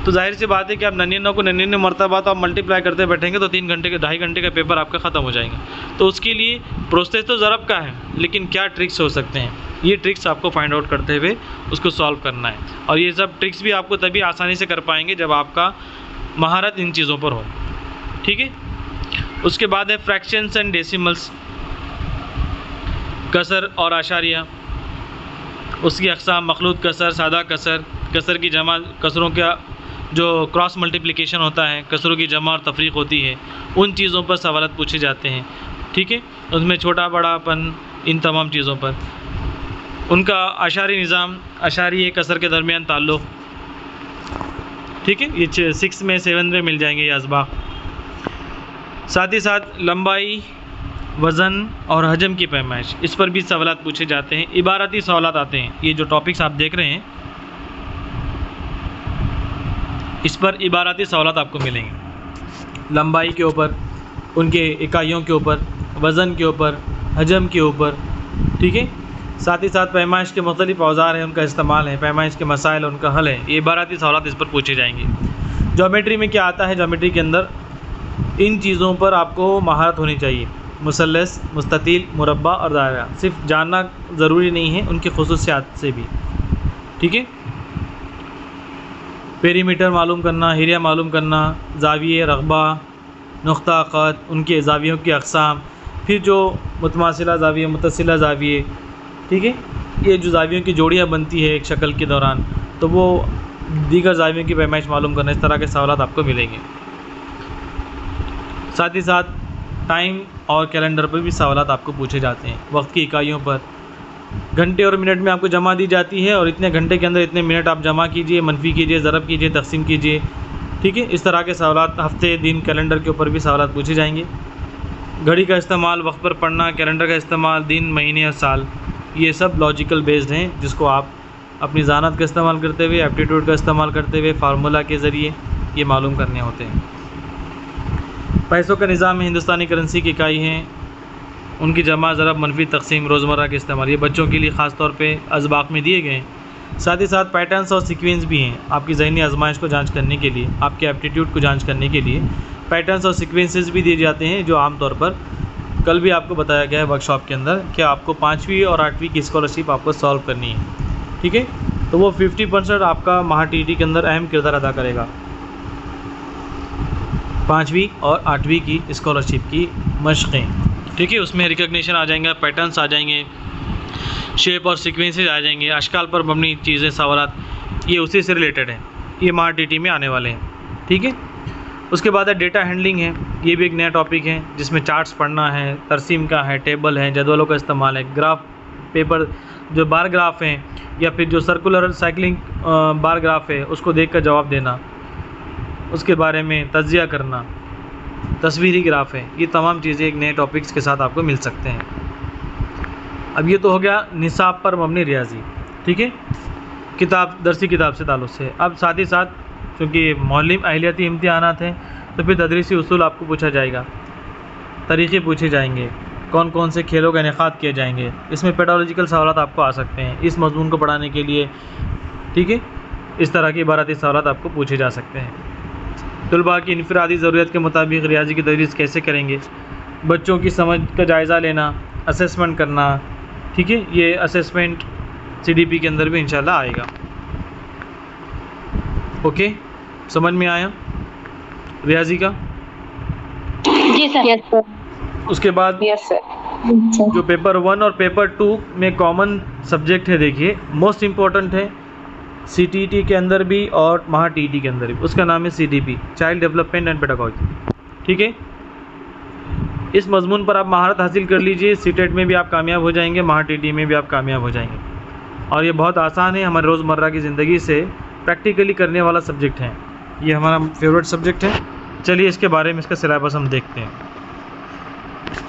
तो जाहिर सी बात है कि आप 99 को 99 मरतबा तो आप मल्टीप्लाई करते बैठेंगे तो 3 घंटे के 2.5 घंटे का पेपर आपका ख़त्म हो जाएगा। तो उसके लिए प्रोसेस तो ज़रब का है, लेकिन क्या ट्रिक्स हो सकते हैं, ये ट्रिक्स आपको फाइंड आउट करते हुए उसको सॉल्व करना है। और ये सब ट्रिक्स भी आपको तभी आसानी से कर पाएंगे जब आपका महारत इन चीज़ों पर हो, ठीक है। उसके बाद है फ्रैक्शंस एंड डेसिमल्स, कसर और आशारिया, उसकी अक़साम मखलूत कसर, सादा कसर, कसर की जमा, कसरों का जो क्रॉस मल्टीप्लिकेशन होता है, कसरों की जमा और तफरीक होती है, उन चीज़ों पर सवालात पूछे जाते हैं, ठीक है। उसमें छोटा बड़ापन, इन तमाम चीज़ों पर उनका आशारी निज़ाम, आशारी कसर के दरमियान ताल्लुक़, ठीक है। ये 6 में 7 में मिल जाएंगे ये असबाब। साथ ही साथ लंबाई, वज़न और हजम की पैमाइश, इस पर भी सवालात पूछे जाते हैं। इबारती सवालात आते हैं, ये जो टॉपिक्स आप देख रहे हैं इस पर इबारती सवालात आपको मिलेंगे। लंबाई के ऊपर, उनके इकाइयों के ऊपर, वज़न के ऊपर, हजम के ऊपर, ठीक है। साथ ही साथ पैमाइश के मुख्तलिफ औज़ार हैं, उनका इस्तेमाल है, पैमाइश के मसाइल, उनका हल है, ये इबारती सवालात इस पर पूछे जाएंगे। ज्योमेट्री में क्या आता है, ज्योमेट्री के अंदर इन चीज़ों पर आपको महारत होनी चाहिए, मुसल्लस, मुस्ततील, मुरब्बा और दायरा, सिर्फ जानना ज़रूरी नहीं है, उनकी खुसूसियात से भी, ठीक है। पेरीमीटर मालूम करना, एरिया मालूम करना, ज़ाविये, रग़बा, नुक़्ता ख़त, उनके ज़ावियों की अक़साम, फिर जो मुतमासिला ज़ाविये, मुतसिला ज़ाविये, ठीक है, ये जो ज़ावियों की जोड़ियाँ बनती है एक शक्ल के दौरान, तो वो दीगर ज़ावियों की पैमाइश मालूम करना, इस तरह के सवालात आपको मिलेंगे। साथ ही साथ टाइम और कैलेंडर पर भी सवालात आपको पूछे जाते हैं, वक्त की इकाइयों पर, घंटे और मिनट में आपको जमा दी जाती है और इतने घंटे के अंदर इतने मिनट आप जमा कीजिए, मनफी कीजिए, ज़रब कीजिए, तकसीम कीजिए, ठीक है। इस तरह के सवालात हफ्ते, दिन, कैलेंडर के ऊपर भी सवालात पूछे जाएंगे। घड़ी का इस्तेमाल, वक्त पर पढ़ना, कैलेंडर का इस्तेमाल, दिन, महीने और साल, ये सब लॉजिकल बेस्ड हैं, जिसको आप अपनी ज़ानत का इस्तेमाल करते हुए, एप्टीट्यूड का इस्तेमाल करते हुए, फार्मूला के ज़रिए ये मालूम करने होते हैं। पैसों का निज़ाम में हिंदुस्तानी करेंसी की इकाई हैं, उनकी जमा, ज़रब, मनफी, तकसीम, रोज़मर्रा के इस्तेमाल, ये बच्चों के लिए ख़ास तौर पे असबाक में दिए गए हैं। साथ ही साथ पैटर्न्स और सीक्वेंस भी हैं, आपकी ज़हनी आजमाइश को जांच करने के लिए, आपके एप्टीट्यूड को जांच करने के लिए पैटर्न्स और सीक्वेंसेस भी दिए जाते हैं, जो आम तौर पर कल भी आपको बताया गया है वर्कशॉप के अंदर कि आपको 5वीं और 8वीं की स्कॉलरशिप आपको सॉल्व करनी है, ठीक है। तो वो 50% आपका महा टीटी के अंदर अहम किरदार अदा करेगा, 5वीं और 8वीं की स्कॉलरशिप की मशक़ें, ठीक है। उसमें रिकग्निशन आ जाएंगे, पैटर्न्स आ जाएंगे, शेप और सीक्वेंसेस आ जाएंगे, अशकाल पर मबनी चीज़ें, सवालात, ये उसी से रिलेटेड हैं, ये महा टीटी में आने वाले हैं, ठीक है। उसके बाद है डेटा हैंडलिंग है, ये भी एक नया टॉपिक है, जिसमें चार्ट्स पढ़ना है, तरसीम का है, टेबल है, जदवलों का इस्तेमाल है, ग्राफ पेपर, जो बार ग्राफ हैं या फिर जो सर्कुलर साइकिलिंग बार ग्राफ है उसको देख कर जवाब देना, उसके बारे में तज्जिया करना, तस्वीरी ग्राफ है, ये तमाम चीज़ें एक नए टॉपिक्स के साथ आपको मिल सकते हैं। अब ये तो हो गया निसाब पर मबनी रियाजी, ठीक है, किताब, दरसी किताब से ताल्लुक़ से। अब साथ ही साथ चूँकि मौलिम अहलियती इम्तिहानात हैं तो फिर तदरीसी उसूल आपको पूछा जाएगा, तरीक़े पूछे जाएंगे, कौन कौन से खेलों का इनेकाद किए जाएंगे, इसमें पेडोलॉजिकल सवालात आपको आ सकते हैं इस मज़मून को पढ़ाने के लिए, ठीक है। इस तरह के इबारती सवालात आपको पूछे जा सकते हैं। तलबा की इनफरादी ज़रूरत के मुताबिक रियाजी की तदरीस कैसे करेंगे, बच्चों की समझ का जायज़ा लेना, असेसमेंट करना, ठीक है, ये असेसमेंट CDP के अंदर भी इंशाल्लाह आएगा। ओके, समझ में आया रियाजी का? जी सर। Yes sir. उसके बाद यस सर। जो पेपर 1 और पेपर 2 में कॉमन सब्जेक्ट है, देखिए मोस्ट इम्पॉर्टेंट है CTET के अंदर भी और महा TET के अंदर भी, उसका नाम है CDP, child development and pedagogy, ठीक है। इस मजमून पर आप महारत हासिल कर लीजिए, सीटेट में भी आप कामयाब हो जाएंगे, महा TET में भी आप कामयाब हो जाएंगे। और ये बहुत आसान है, हमारे रोज़मर्रा की ज़िंदगी से प्रैक्टिकली करने वाला सब्जेक्ट है, ये हमारा फेवरेट सब्जेक्ट है। चलिए इसके बारे में, इसका सिलेबस हम देखते हैं।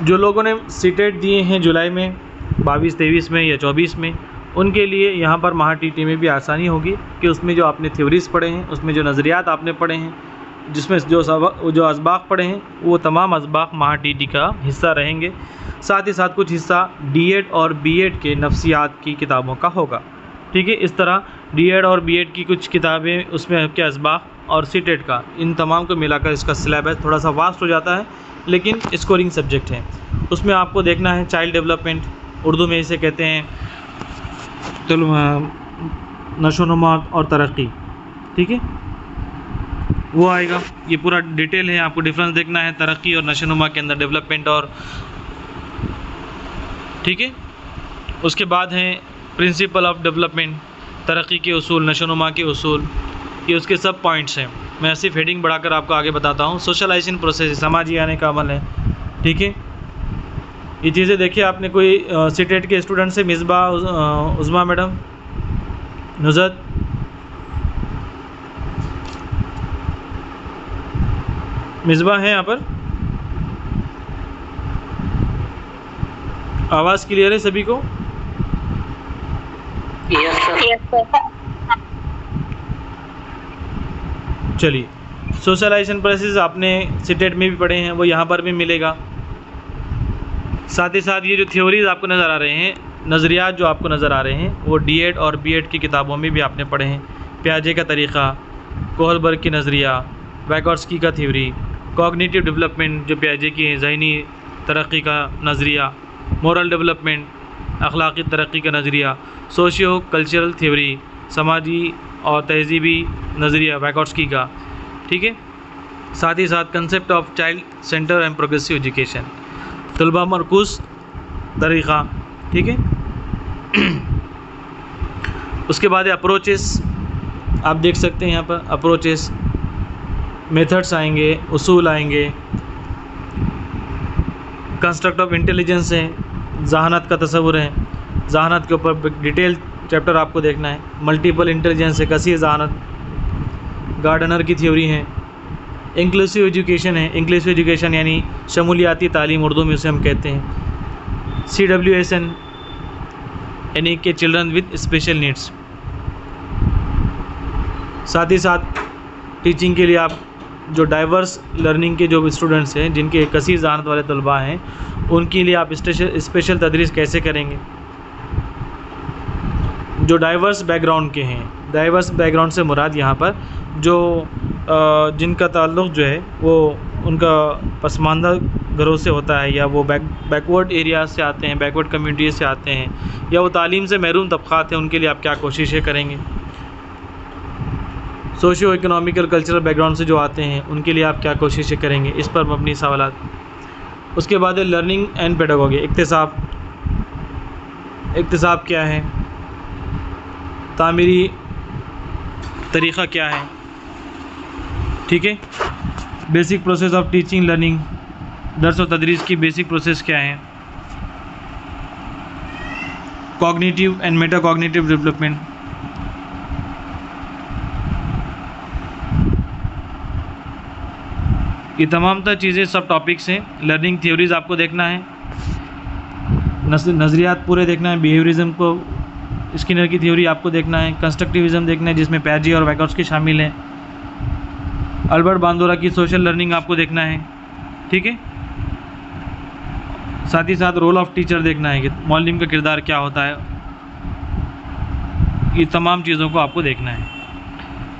जो लोगों ने सीटेट दिए हैं जुलाई में 22-23 में या 24 में, उनके लिए यहाँ पर महा TET में भी आसानी होगी कि उसमें जो आपने थ्योरीज़ पढ़े हैं, उसमें जो नज़रियात आपने पढ़े हैं, जिसमें जो असबाक पढ़े हैं, वो तमाम असबाक महा TET का हिस्सा रहेंगे। साथ ही साथ कुछ हिस्सा D.Ed और B.Ed के नफ्सियात की किताबों का होगा। ठीक है, इस तरह D.Ed और B.Ed की कुछ किताबें, उसमें आपके असबाक और C.Ted का, इन तमाम को मिलाकर इसका सिलेबस थोड़ा सा वास्ट हो जाता है, लेकिन स्कोरिंग सब्जेक्ट है। उसमें आपको देखना है चाइल्ड डेवलपमेंट, उर्दू में इसे कहते हैं नशोनुमा और तरक्की। ठीक है, वो आएगा, ये पूरा डिटेल है, आपको डिफरेंस देखना है तरक्की और नशोनुमा के अंदर, डेवलपमेंट और, ठीक है। उसके बाद है प्रिंसिपल ऑफ डेवलपमेंट, तरक्की के उसूल, नशोनुमा के उसूल, ये उसके सब पॉइंट्स हैं। मैं सिर्फ हेडिंग बढ़ाकर आपको आगे बताता हूँ। सोशलाइजेशन प्रोसेस, समाजी आने का अमल है। ठीक है, ये चीज़ें देखिए, आपने कोई C.Ted के स्टूडेंट से मिसबा, उज़मा मैडम, नुज़त, मिसबा है यहाँ पर? आवाज़ क्लियर है सभी को? Yes sir. चलिए, सोशलाइजेशन प्रोसेस आपने C.Ted में भी पढ़े हैं, वो यहाँ पर भी मिलेगा। साथ ही साथ ये जो थ्योरीज आपको नज़र आ रहे हैं, नज़रियात जो आपको नज़र आ रहे हैं, वो D.Ed और B.Ed की किताबों में भी आपने पढ़े हैं। पियाजे का तरीक़ा, कोहलबर्ग की नज़रिया, वैगोट्स्की का थ्योरी, कॉग्निटिव डेवलपमेंट जो पियाजे की है, ज़हनी तरक्की का नज़रिया, मोरल डेवलपमेंट, अखलाक़ी तरक्की का नज़रिया, सोशियो कल्चरल थ्योरी, समाजी और तहज़ीबी नज़रिया वैगोट्स्की का। ठीक है, साथ ही साथ concept of child centre and progressive education, तलबा मरकूज़ तरीक़ा। ठीक है, उसके बाद अप्रोचेस, आप देख सकते हैं यहाँ पर अप्रोचेस, मेथड्स आएंगे, उसूल आएंगे, कंस्ट्रक्ट ऑफ इंटेलिजेंस है, जहानत का तस्वुर है, जहानत के ऊपर डिटेल चैप्टर आपको देखना है। मल्टीपल इंटेलिजेंस है, कसीर जहानत, गार्डनर की थ्योरी है। इंक्लूसिव एजुकेशन है, इंक्लूसिव एजुकेशन यानी शमूलियाती तालीम, उर्दू में उसे हम कहते हैं। CWSN यानी कि चिल्ड्रन विद स्पेशल नीड्स। साथ ही साथ टीचिंग के लिए आप जो डाइवर्स लर्निंग के जो स्टूडेंट्स हैं, जिनके कसीर जहानत वाले तलबा हैं, उनके लिए आप स्पेशल तदरीस कैसे करेंगे। जो डाइवर्स बैकग्राउंड के हैं, डाइवर्स बैकग्राउंड से मुराद यहाँ पर जो जिनका ताल्लुक़ जो है वो उनका पसमानदा घरों से होता है, या वो बैकवर्ड एरिया से आते हैं, बैकवर्ड कम्युनिटी से आते हैं, या वो तालीम से महरूम तबक़ात हैं, उनके लिए आप क्या कोशिशें करेंगे। सोशियो इकोनॉमिकल कल्चरल बैकग्राउंड से जो आते हैं, उनके लिए आप क्या कोशिशें करेंगे, इस पर मबनी सवालात। उसके बाद है लर्निंग एंड पेडागोगी, इक्तिसाब। इक्तिसाब क्या है, तामीरी तरीक़ा क्या है। ठीक है, basic process of teaching learning, दर्स और तदरीस की बेसिक प्रोसेस क्या है। Cognitive and meta cognitive development, ये तमाम तर चीज़ें सब टॉपिक्स हैं। लर्निंग थ्योरीज आपको देखना है, नज़रियात पूरे देखना है। बिहेवियरिज्म को, स्किनर की थ्योरी आपको देखना है। कंस्ट्रक्टिविज़म देखना है, जिसमें पियाजे और वैगोट्स्की शामिल हैं। अल्बर्ट बांदोरा की सोशल लर्निंग आपको देखना है। ठीक है, साथ ही साथ रोल ऑफ टीचर देखना है कि मौलिम का किरदार क्या होता है। ये तमाम चीज़ों को आपको देखना है।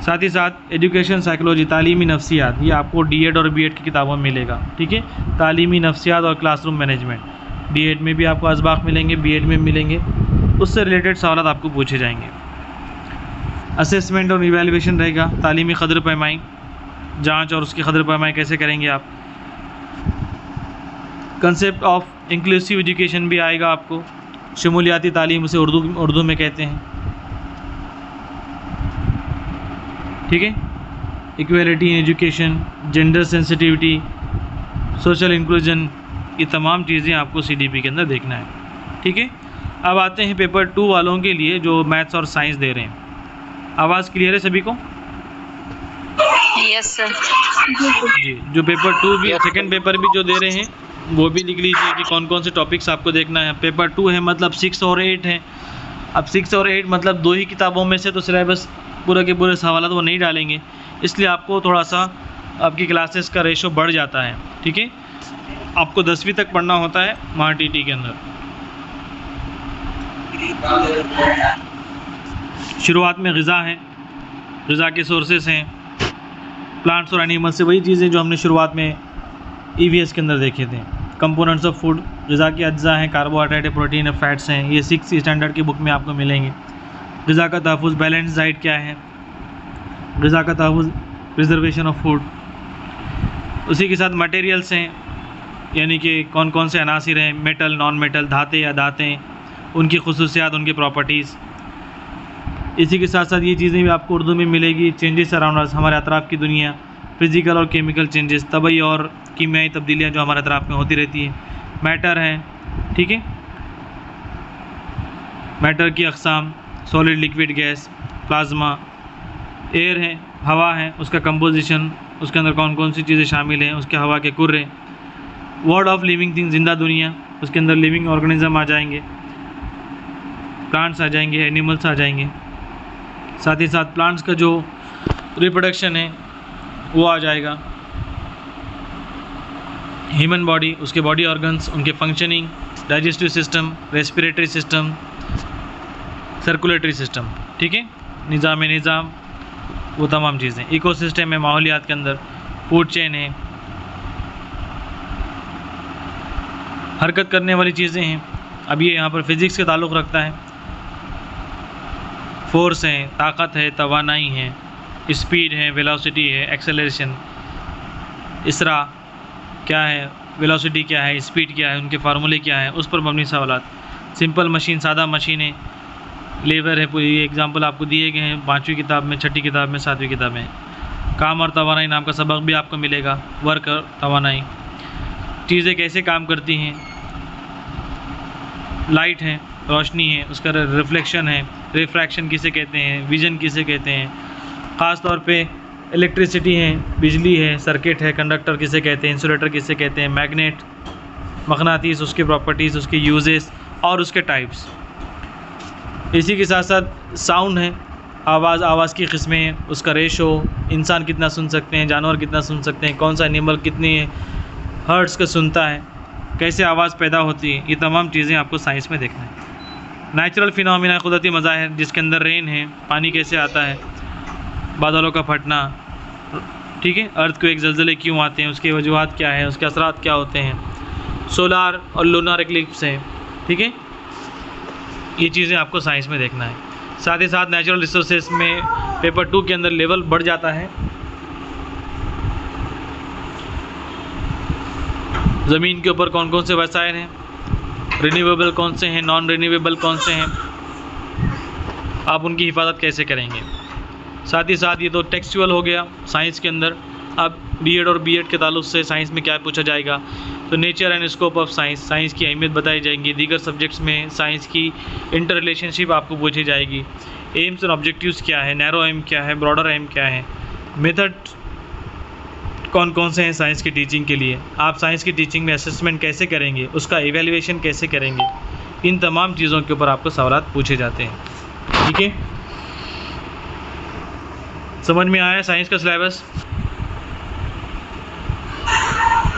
साथ ही साथ एजुकेशन साइकोलॉजी, तालीमी नफ्सियात, ये आपको D.Ed और B.Ed की किताबों में मिलेगा। ठीक है, तालीमी नफ्सियात और क्लासरूम मैनेजमेंट, D.Ed में भी आपको असबाक मिलेंगे, B.Ed में मिलेंगे, उससे रिलेटेड सवाल आपको पूछे जाएंगे। असेसमेंट और इवैल्यूएशन रहेगा, तालीमी क़दर पैमाई, जांच और उसकी क़दर पैमाई कैसे करेंगे आप। कंसेप्ट ऑफ इंक्लूसिव एजुकेशन भी आएगा आपको, शमूलियाती तालीम उसे उर्दू में कहते हैं। ठीक है, equality in education, gender sensitivity, social inclusion, ये तमाम चीज़ें आपको CDP के अंदर देखना है। ठीक है, अब आते हैं पेपर 2 वालों के लिए जो मैथ्स और साइंस दे रहे हैं। आवाज़ क्लियर है सभी को? Yes sir. जी, जो पेपर 2 भी, सेकंड पेपर भी जो दे रहे हैं, वो भी लिख लीजिए कि कौन कौन से टॉपिक्स आपको देखना है। पेपर 2 है मतलब 6 और 8 है। अब 6 और 8 मतलब 2 ही किताबों में से तो सिलेबस पूरे के पूरे सवाल वो नहीं डालेंगे, इसलिए आपको थोड़ा सा आपकी क्लासेस का रेशो बढ़ जाता है। ठीक है, आपको 10वीं तक पढ़ना होता है वहाँ टीटी के अंदर। शुरुआत में ग़िज़ा है, ग़िज़ा के सोर्सेस हैं प्लांट्स और एनिमल्स से, वही चीज़ें जो हमने शुरुआत में EVS के अंदर देखे थे। कंपोनेंट्स ऑफ फूड, ग़िज़ा के अज्जा हैं, कार्बोहाइड्रेट है, प्रोटीन है, फैट्स हैं, ये 6 स्टैंडर्ड की बुक में आपको मिलेंगे। ग़िज़ा का तहफ़्फ़ुज़, बैलेंस डाइट क्या है, ग़िज़ा का तहफ़्फ़ुज़, प्रिजर्वेशन ऑफ फूड। उसी के साथ मटेरियल्स हैं, यानी कि कौन कौन से अनासिर हैं, मेटल, नॉन मेटल, धाते या धातें, उनकी खुसूसियात, उनकी प्रॉपर्टीज़। इसी के साथ साथ ये चीज़ें भी आपको उर्दू में मिलेगी। चेंजेस अराउंड अस, हमारे अतराफ़ की दुनिया, फिज़िकल और केमिकल चेंजेस, तबई और कीमियाई तब्दीलियाँ जो हमारे अतराफ़ में होती रहती हैं। मैटर है, ठीक है, मैटर की अक़साम, solid, liquid, gas, plasma. Air है, हवा है, उसका कंपोजिशन, उसके अंदर कौन कौन सी चीज़ें शामिल हैं, उसके हवा के Kurre. World of living thing, जिंदा दुनिया, उसके अंदर लिविंग ऑर्गेनिज्म आ जाएंगे, प्लांट्स आ जाएंगे, एनिमल्स आ जाएंगे। साथ ही साथ प्लांट्स का जो रिप्रोडक्शन है वो आ जाएगा। ह्यूमन बॉडी, उसके बॉडी ऑर्गन्स, उनके functioning, digestive system, respiratory system, circulatory system, ठीक है, निज़ाम, वो तमाम चीज़ें। इकोसिस्टम है, माहौलियात के अंदर, फूड चेन है, हरकत करने वाली चीज़ें हैं। अब ये यहाँ पर फिज़िक्स के ताल्लुक़ रखता है। फोर्स है, ताकत है, तवानाई है, स्पीड है, वेलोसिटी है, एक्सेलरेशन, इसरा क्या है, वेलोसिटी क्या है, स्पीड क्या है, उनके फार्मूले क्या है, उस पर मबनी सवालात। सिंपल मशीन, सादा मशीनें, लेबर है, पूरी एग्जांपल आपको दिए गए हैं 5वीं किताब में, 6ठी किताब में, 7वीं किताब में। काम और तवानाई नाम का सबक भी आपको मिलेगा, वर्क और तवानाई, चीज़ें कैसे काम करती हैं। लाइट है, रोशनी है, उसका रिफ्लेक्शन है, रिफ्रैक्शन किसे कहते हैं, विज़न किसे कहते हैं। ख़ास तौर पे इलेक्ट्रिसिटी है, बिजली है, सर्किट है, कंडक्टर किसे कहते हैं, इंसुलेटर किसे कहते हैं, मैग्नेट, मगनातीस, उसकी प्रॉपर्टीज़, उसके यूजेस और उसके टाइप्स। इसी के साथ साथ साउंड है, आवाज़ की किस्में, उसका रेशो, इंसान कितना सुन सकते हैं, जानवर कितना सुन सकते हैं, कौन सा एनिमल कितनी हर्ट्ज़ का सुनता है, कैसे आवाज़ पैदा होती है, ये तमाम चीज़ें आपको साइंस में देखना है। नेचुरल फिनोमिना, कुदरती मज़ाहिर, जिसके अंदर रेन है, पानी कैसे आता है, बादलों का फटना, ठीक है, अर्थ को एक ज़लज़ले क्यों आते हैं, उसके वजूहात क्या है, उसके असरात क्या होते हैं, सोलार और लूनर इक्लिप्स हैं, ठीक है, ये चीज़ें आपको साइंस में देखना है। साथ ही साथ नेचुरल रिसोर्सेज में पेपर 2 के अंदर लेवल बढ़ जाता है। ज़मीन के ऊपर कौन कौन से वसाइल हैं, रिन्यूएबल कौन से हैं, नॉन रिन्यूएबल कौन से हैं, आप उनकी हिफाजत कैसे करेंगे। साथ ही साथ ये तो टेक्सचुअल हो गया साइंस के अंदर। अब B.Ed और B.Ed के ताल्लुक़ से साइंस में क्या पूछा जाएगा, तो nature and scope of science, science की अहमियत बताई जाएंगी। दीगर सब्जेक्ट्स में साइंस की इंटर रिलेशनशिप आपको पूछी जाएगी। एम्स एंड ऑब्जेक्टिव्स क्या है, नैरो एम क्या है, ब्रॉडर एम क्या है, मेथड कौन कौन से हैं साइंस की टीचिंग के लिए, आप साइंस की टीचिंग में असेसमेंट कैसे करेंगे, उसका एवेल्युएशन कैसे करेंगे, इन तमाम चीज़ों के ऊपर आपको सवालात पूछे जाते हैं। ठीक है, समझ में आया साइंस का सिलेबस?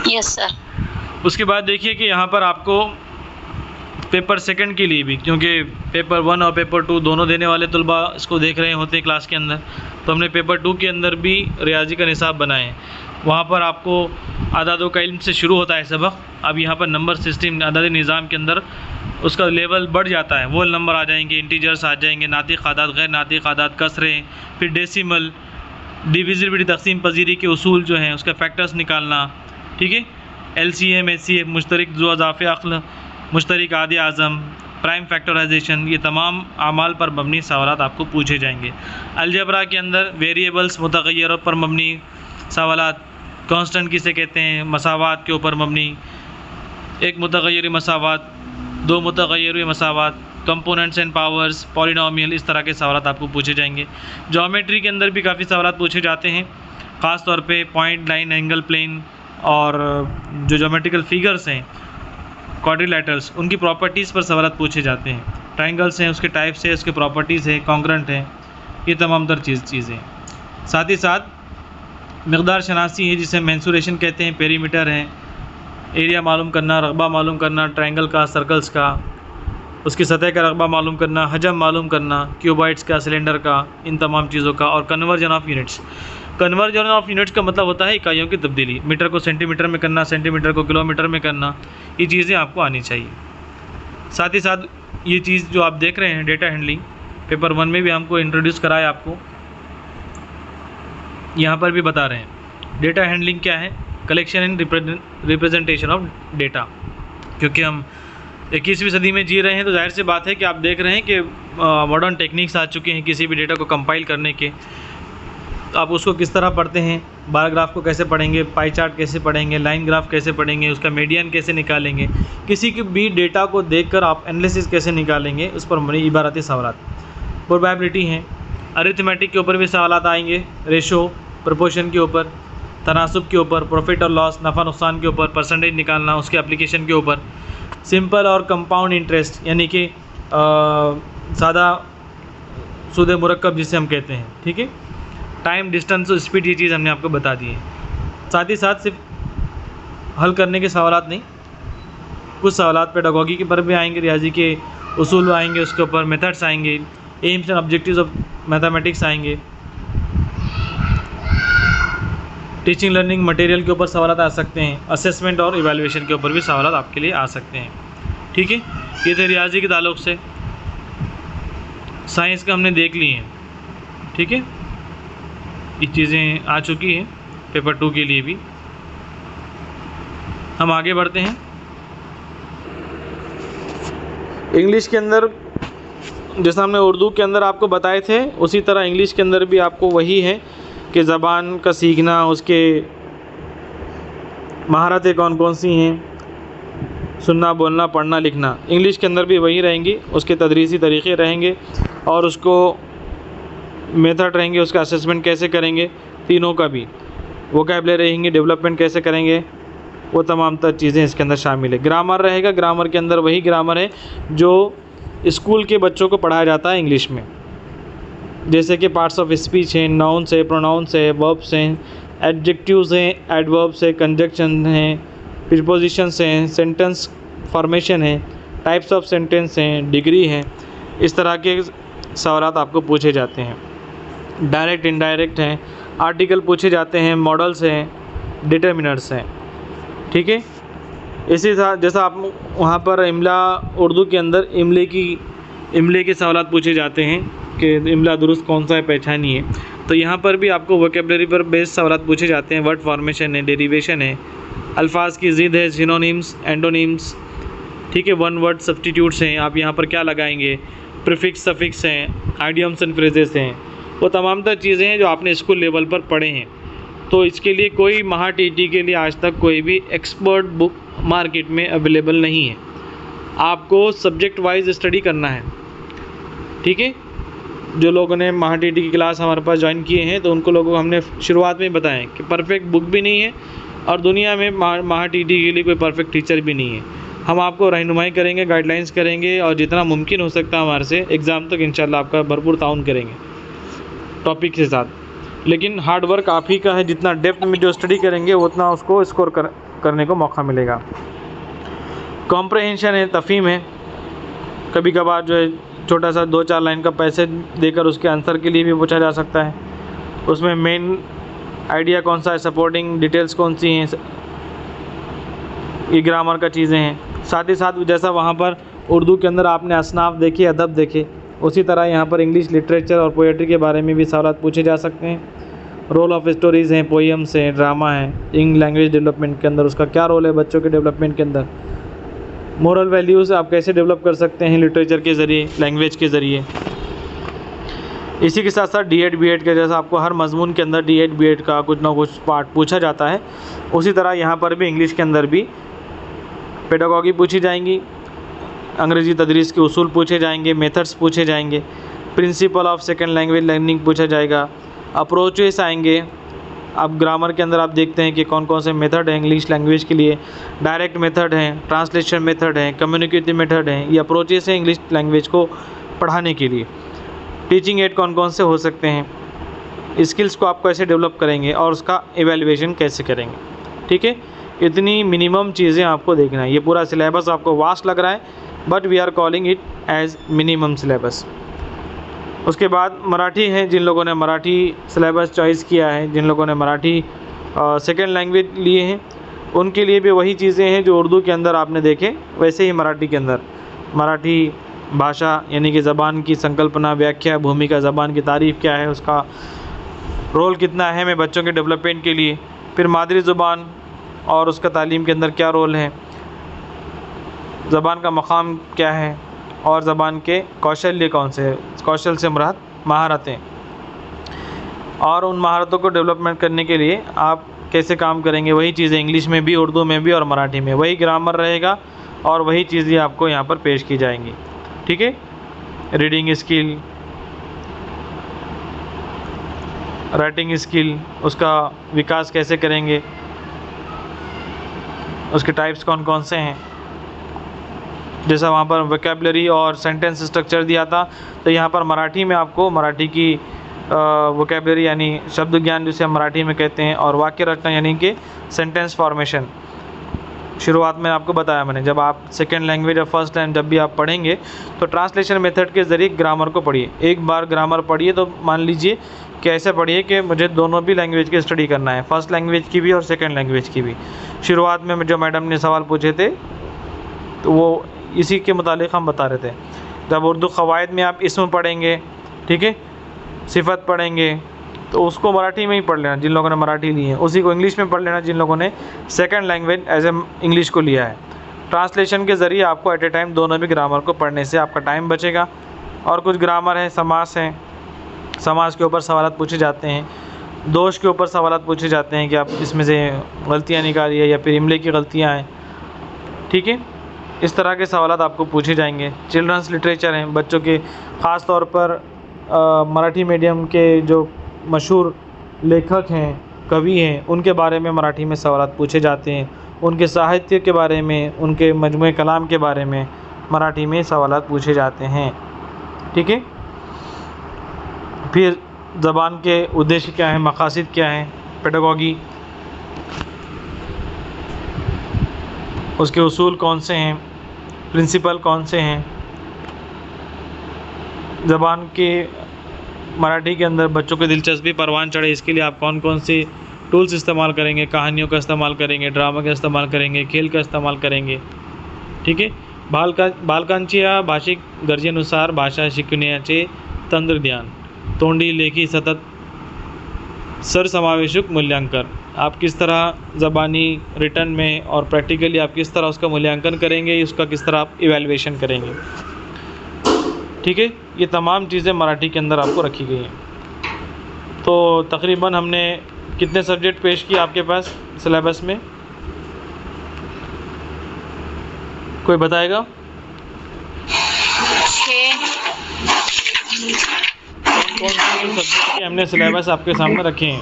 Yes sir. उसके बाद देखिए कि यहाँ पर आपको पेपर सेकंड के लिए भी, क्योंकि पेपर 1 और पेपर 2 दोनों देने वाले तलबा इसको देख रहे होते हैं क्लास के अंदर, तो हमने पेपर 2 के अंदर भी रियाजी का निसाब बनाए हैं। वहाँ पर आपको आदादों का इल्म से शुरू होता है सबक। अब यहाँ पर नंबर सिस्टम आदादी निज़ाम के अंदर उसका लेवल बढ़ जाता है, वो नंबर आ जाएंगे, इंटीजर्स आ जाएंगे, नातिक आदाद, गैर नातिक आदाद, कसरें, फिर डेसिमल, डिविजिबिलिटी, तकसीम पजीरी के उसूल जो हैं उसका फैक्टर्स निकालना, ठीक है, LCM, HCF, मुश्तरक ज़ो अज़ाफ़े अक़्ल, मुश्तरक आदे आज़म, प्राइम फैक्टराइजेशन, ये तमाम आमाल पर मबनी सवालात आपको पूछे जाएंगे। अलजबरा के अंदर वेरिएबल्स, मुतग़य्यरों पर मबनी सवालात, कांस्टेंट किसे कहते हैं, मसावात के ऊपर मबनी, एक मुतग़य्यर मसावात, 2 मुतग़य्यर मसावात, कंपोनेंट्स एंड पावर्स, पॉलिनोमियल, इस तरह के सवालात आपको पूछे जाएंगे। ज्योमेट्री के अंदर भी काफ़ी सवालात पूछे जाते हैं, ख़ास तौर पे पॉइंट, लाइन, एंगल, प्लेन और जो ज्योमेट्रिकल फिगर्स हैं, क्वाड्रिलैटरल्स, उनकी प्रॉपर्टीज़ पर सवालात पूछे जाते हैं। ट्रायंगल्स हैं, उसके टाइप्स है, उसके प्रॉपर्टीज़ है, कॉन्ग्रेंट है, ये तमाम तर चीज़ें। साथ ही साथ मकदार शनासी है जिसे मेंसुरेशन कहते हैं, पेरीमीटर है, एरिया मालूम करना, रकबा मालूम करना, ट्रायंगल का, सर्कल्स का, उसकी सतह का रकबा मालूम करना, हजम मालूम करना, क्यूबॉइड्स का, सिलेंडर का, इन तमाम चीज़ों का। और conversion of units, conversion of units का मतलब होता है इकाइयों की तब्दीली, मीटर को सेंटीमीटर में करना, सेंटीमीटर को किलोमीटर में करना, ये चीज़ें आपको आनी चाहिए। साथ ही साथ ये चीज़ जो आप देख रहे हैं डेटा हैंडलिंग, पेपर 1 में भी हमको इंट्रोड्यूस कराया, आपको यहाँ पर भी बता रहे हैं। डेटा हैंडलिंग क्या है? Collection and representation of data. क्योंकि हम 21वीं सदी में जी रहे हैं तो जाहिर सी बात है कि आप देख रहे हैं कि मॉडर्न टेक्निक्स आ चुके हैं किसी भी डेटा को कंपाइल करने के। तो आप उसको किस तरह पढ़ते हैं, बार ग्राफ को कैसे पढ़ेंगे, पाई चार्ट कैसे पढ़ेंगे, लाइन ग्राफ कैसे पढ़ेंगे, उसका मीडियन कैसे निकालेंगे, किसी के भी डेटा को देखकर आप एनालिसिस कैसे निकालेंगे, उस पर बड़ी इबारती सवालात। प्रोबेबिलिटी हैं, अरिथमेटिक के ऊपर भी सवालात आएंगे, रेशो, प्रोपोर्शन के ऊपर, तनासुब के ऊपर, प्रॉफिट और लॉस, नफ़ा नुकसान के ऊपर, परसेंटेज निकालना, उसके एप्लीकेशन के ऊपर, सिंपल और कंपाउंड इंटरेस्ट यानी कि सादा सूद मुरक्कब जिसे हम कहते हैं, ठीक है, टाइम, डिस्टेंस और स्पीड, ये चीज़ हमने आपको बता दी है। साथ ही साथ सिर्फ हल करने के सवालात नहीं, कुछ सवालात पेडागोगी के पर भी आएंगे, रियाजी के उसूल आएंगे, उसके ऊपर मेथड्स आएंगे, AIIMS and objectives of mathematics आएंगे, टीचिंग लर्निंग मटेरियल के ऊपर सवालात आ सकते हैं, असेसमेंट और इवैल्यूएशन के ऊपर भी सवालात आपके लिए आ सकते हैं, ठीक है। ये थे रियाजी के ताल्लुक़ से। साइंस का हमने देख लिए हैं, ठीक है, ये चीज़ें आ चुकी हैं पेपर 2 के लिए भी। हम आगे बढ़ते हैं। इंग्लिश के अंदर जैसा हमने उर्दू के अंदर आपको बताए थे, उसी तरह इंग्लिश के अंदर भी आपको वही है कि ज़बान का सीखना, उसके महारतें कौन कौन सी हैं, सुनना, बोलना, पढ़ना, लिखना, इंग्लिश के अंदर भी वही रहेंगी, उसके तदरीसी तरीक़े रहेंगे और उसको मेथड रहेंगे, उसका असेसमेंट कैसे करेंगे, तीनों का भी वोकैबुलरी रहेंगी, डेवलपमेंट कैसे करेंगे, वो तमाम तर चीज़ें इसके अंदर शामिल है। ग्रामर रहेगा, ग्रामर के अंदर वही ग्रामर है जो स्कूल के बच्चों को पढ़ाया जाता है इंग्लिश में, जैसे कि पार्ट्स ऑफ स्पीच हैं, नाउन्स है, प्रोनाउंस है, वर्ब्स हैं, एडजेक्टिव्स हैं, एडवर्ब्स है, कंजक्शन हैं, प्रीपोजिशंस हैं, सेंटेंस फॉर्मेशन है, टाइप्स ऑफ सेंटेंस हैं, डिग्री हैं, इस तरह के सवालात आपको पूछे जाते हैं। डायरेक्ट, इनडायरेक्ट हैं, आर्टिकल पूछे जाते हैं, मॉडल्स हैं, डिटर्मिनर्स हैं, ठीक है। इसी तरह जैसा आप वहाँ पर इमला, उर्दू के अंदर इमले के सवालात पूछे जाते हैं कि इमला दुरुस्त कौन सा है, पहचानिए, तो यहाँ पर भी आपको वोकैबुलरी पर बेस्ड सवालात पूछे जाते हैं। वर्ड फॉर्मेशन है, डेरिवेशन है, अल्फाज की ज़िद है, सिनोनिम्स, एंटोनिम्स, ठीक है, वन वर्ड सब्स्टिट्यूट्स हैं, आप यहाँ पर क्या लगाएंगे, प्रीफिक्स, सफिक्स हैं, आइडियम्स एंड फ्रेजेस हैं, वो तमाम तर चीज़ें हैं जो आपने स्कूल लेवल पर पढ़े हैं। तो इसके लिए कोई महा टीटी के लिए आज तक कोई भी एक्सपर्ट बुक मार्केट में अवेलेबल नहीं है, आपको सब्जेक्ट वाइज स्टडी करना है, ठीक है। जो लोगों ने महा टीटी की क्लास हमारे पास ज्वाइन किए हैं तो उनको लोगों को हमने शुरुआत में बताया कि परफेक्ट बुक भी नहीं है और दुनिया में महा टीटी के लिए कोई परफेक्ट टीचर भी नहीं है। हम आपको रहनुमाई करेंगे, गाइडलाइंस करेंगे और जितना मुमकिन हो सकता है हमारे से एग्ज़ाम तक इंशाल्लाह आपका भरपूर ताउन करेंगे टॉपिक के साथ। लेकिन हार्ड वर्क आप ही का है, जितना डेप्थ में जो स्टडी करेंगे उतना उसको स्कोर करने को मौका मिलेगा। कॉम्प्रहेंशन है, तफ़हीम है, कभी कभार जो है छोटा सा 2-4 लाइन का पैसे देकर उसके आंसर के लिए भी पूछा जा सकता है। उसमें मेन आइडिया कौन सा है, सपोर्टिंग डिटेल्स कौन सी हैं, ये ग्रामर का चीज़ें हैं। साथ ही साथ जैसा वहाँ पर उर्दू के अंदर आपने असनाफ देखे, अदब देखे, उसी तरह यहाँ पर इंग्लिश लिटरेचर और पोएट्री के बारे में भी सवालात पूछे जा सकते हैं। रोल ऑफ स्टोरीज़ हैं, पोएम्स हैं, ड्रामा है, इंग्लिश लैंग्वेज डेवलपमेंट के अंदर उसका क्या रोल है बच्चों के डेवलपमेंट के अंदर। मोरल वैल्यूज़ आप कैसे डेवलप कर सकते हैं लिटरेचर के ज़रिए, लैंग्वेज के ज़रिए। इसी के साथ साथ D.Ed B.Ed के जैसा आपको हर मजमून के अंदर D.Ed B.Ed का कुछ ना कुछ पार्ट पूछा जाता है, उसी तरह यहाँ पर भी इंग्लिश के अंदर भी पेडागॉगी पूछी जाएंगी, अंग्रेज़ी तदरीस के उसूल पूछे जाएंगे, मेथड्स पूछे जाएंगे, principle of second language learning पूछा जाएगा, अप्रोचेस आएंगे। अब ग्रामर के अंदर आप देखते हैं कि कौन कौन से मेथड हैं इंग्लिश लैंग्वेज के लिए, डायरेक्ट मेथड हैं, ट्रांसलेशन मेथड हैं, कम्युनिकेटिव मेथड हैं, ये अप्रोचेस हैं इंग्लिश लैंग्वेज को पढ़ाने के लिए। टीचिंग एड कौन कौन से हो सकते हैं, स्किल्स को आप कैसे डेवलप करेंगे और उसका एवेल्युएशन कैसे करेंगे, ठीक है। इतनी मिनिमम चीज़ें आपको देखना है। ये पूरा सिलेबस आपको वास्ट लग रहा है, but we are calling it as minimum syllabus. उसके बाद मराठी है, जिन लोगों ने मराठी सिलेबस चॉइस किया है, जिन लोगों ने मराठी सेकेंड लैंग्वेज लिए हैं, उनके लिए भी वही चीज़ें हैं जो उर्दू के अंदर आपने देखे, वैसे ही मराठी के अंदर मराठी भाषा यानी कि ज़बान की संकल्पना, व्याख्या, भूमिका, ज़बान की तारीफ़ क्या है, उसका रोल कितना है में बच्चों के डेवलपमेंट के लिए, फिर मादरी ज़ुबान और उसका तालीम के अंदर क्या रोल है, ज़बान का मकाम क्या है, और ज़बान के कौशल्य कौन से हैं, कौशल से मुराद महारतें, और उन महारतों को डेवलपमेंट करने के लिए आप कैसे काम करेंगे, वही चीज़ें इंग्लिश में भी, उर्दू में भी और मराठी में, वही ग्रामर रहेगा और वही चीज़ें आपको यहाँ पर पेश की जाएंगी। ठीक है, रीडिंग स्किल, राइटिंग स्किल, उसका विकास कैसे करेंगे, उसके टाइप्स कौन कौन से हैं। जैसा वहाँ पर वोकैबुलरी और सेंटेंस स्ट्रक्चर दिया था, तो यहाँ पर मराठी में आपको मराठी की वोकैबुलरी यानी शब्द ज्ञान जिसे हम मराठी में कहते हैं, और वाक्य रचना यानी कि सेंटेंस फॉर्मेशन। शुरुआत में आपको बताया मैंने, जब आप सेकेंड लैंग्वेज और फर्स्ट टाइम जब भी आप पढ़ेंगे तो ट्रांसलेशन मेथड के ज़रिए ग्रामर को पढ़िए। एक बार ग्रामर पढ़िए तो मान लीजिए कि ऐसे पढ़िए कि मुझे दोनों भी लैंग्वेज की स्टडी करना है, फर्स्ट लैंग्वेज की भी और सेकेंड लैंग्वेज की भी। शुरुआत में जो मैडम ने सवाल पूछे थे तो वो इसी के मुतालिक हम बता रहे थे। जब उर्दू क़वायद में आप इसम पढ़ेंगे, ठीक है, सिफत पढ़ेंगे, तो उसको मराठी में ही पढ़ लेना जिन लोगों ने मराठी ली है, उसी को इंग्लिश में पढ़ लेना जिन लोगों ने second language as a English को लिया है। ट्रांसलेशन के ज़रिए आपको एट ए टाइम दोनों भी ग्रामर को पढ़ने से आपका टाइम बचेगा। और कुछ ग्रामर है, समास है, समास के ऊपर सवालात पूछे जाते हैं, दोष के ऊपर सवालात पूछे जाते हैं कि आप इसमें से गलतियाँ निकालिए या फिर इमले की गलतियाँ हैं। ठीक है, इस तरह के सवालात आपको पूछे जाएंगे। चिल्ड्रंस लिटरेचर हैं, बच्चों के ख़ास तौर पर मराठी मीडियम के जो मशहूर लेखक हैं, कवि हैं, उनके बारे में मराठी में सवालात पूछे जाते हैं। उनके साहित्य के बारे में, उनके मजमूए कलाम के बारे में मराठी में सवालात पूछे जाते हैं। ठीक है, फिर ज़बान के उद्देश्य क्या है, मकासद क्या है, पेडागॉगी, उसके उसूल कौन से हैं, प्रिंसिपल कौन से हैं, ज़बान के मराठी के अंदर बच्चों की दिलचस्पी परवान चढ़े इसके लिए आप कौन कौन से टूल्स इस्तेमाल करेंगे, कहानियों का इस्तेमाल करेंगे, ड्रामा का इस्तेमाल करेंगे, खेल का इस्तेमाल करेंगे। ठीक आहे, बालकांच्या भाषिक गरजेनुसार भाषा शिकण्याचे तंत्रज्ञान, तोंडी लेखी सतत सरसमावेशक मूल्यांकन, आप किस तरह ज़बानी रिटर्न में और प्रैक्टिकली आप किस तरह उसका मूल्यांकन करेंगे, उसका किस तरह आप इवैल्यूएशन करेंगे। ठीक है, ये तमाम चीज़ें मराठी के अंदर आपको रखी गई हैं। तो तकरीबन हमने कितने सब्जेक्ट पेश किए आपके पास सिलेबस में, कोई बताएगा? कौन से सब्जेक्ट के हमने सिलेबस आपके सामने रखे हैं?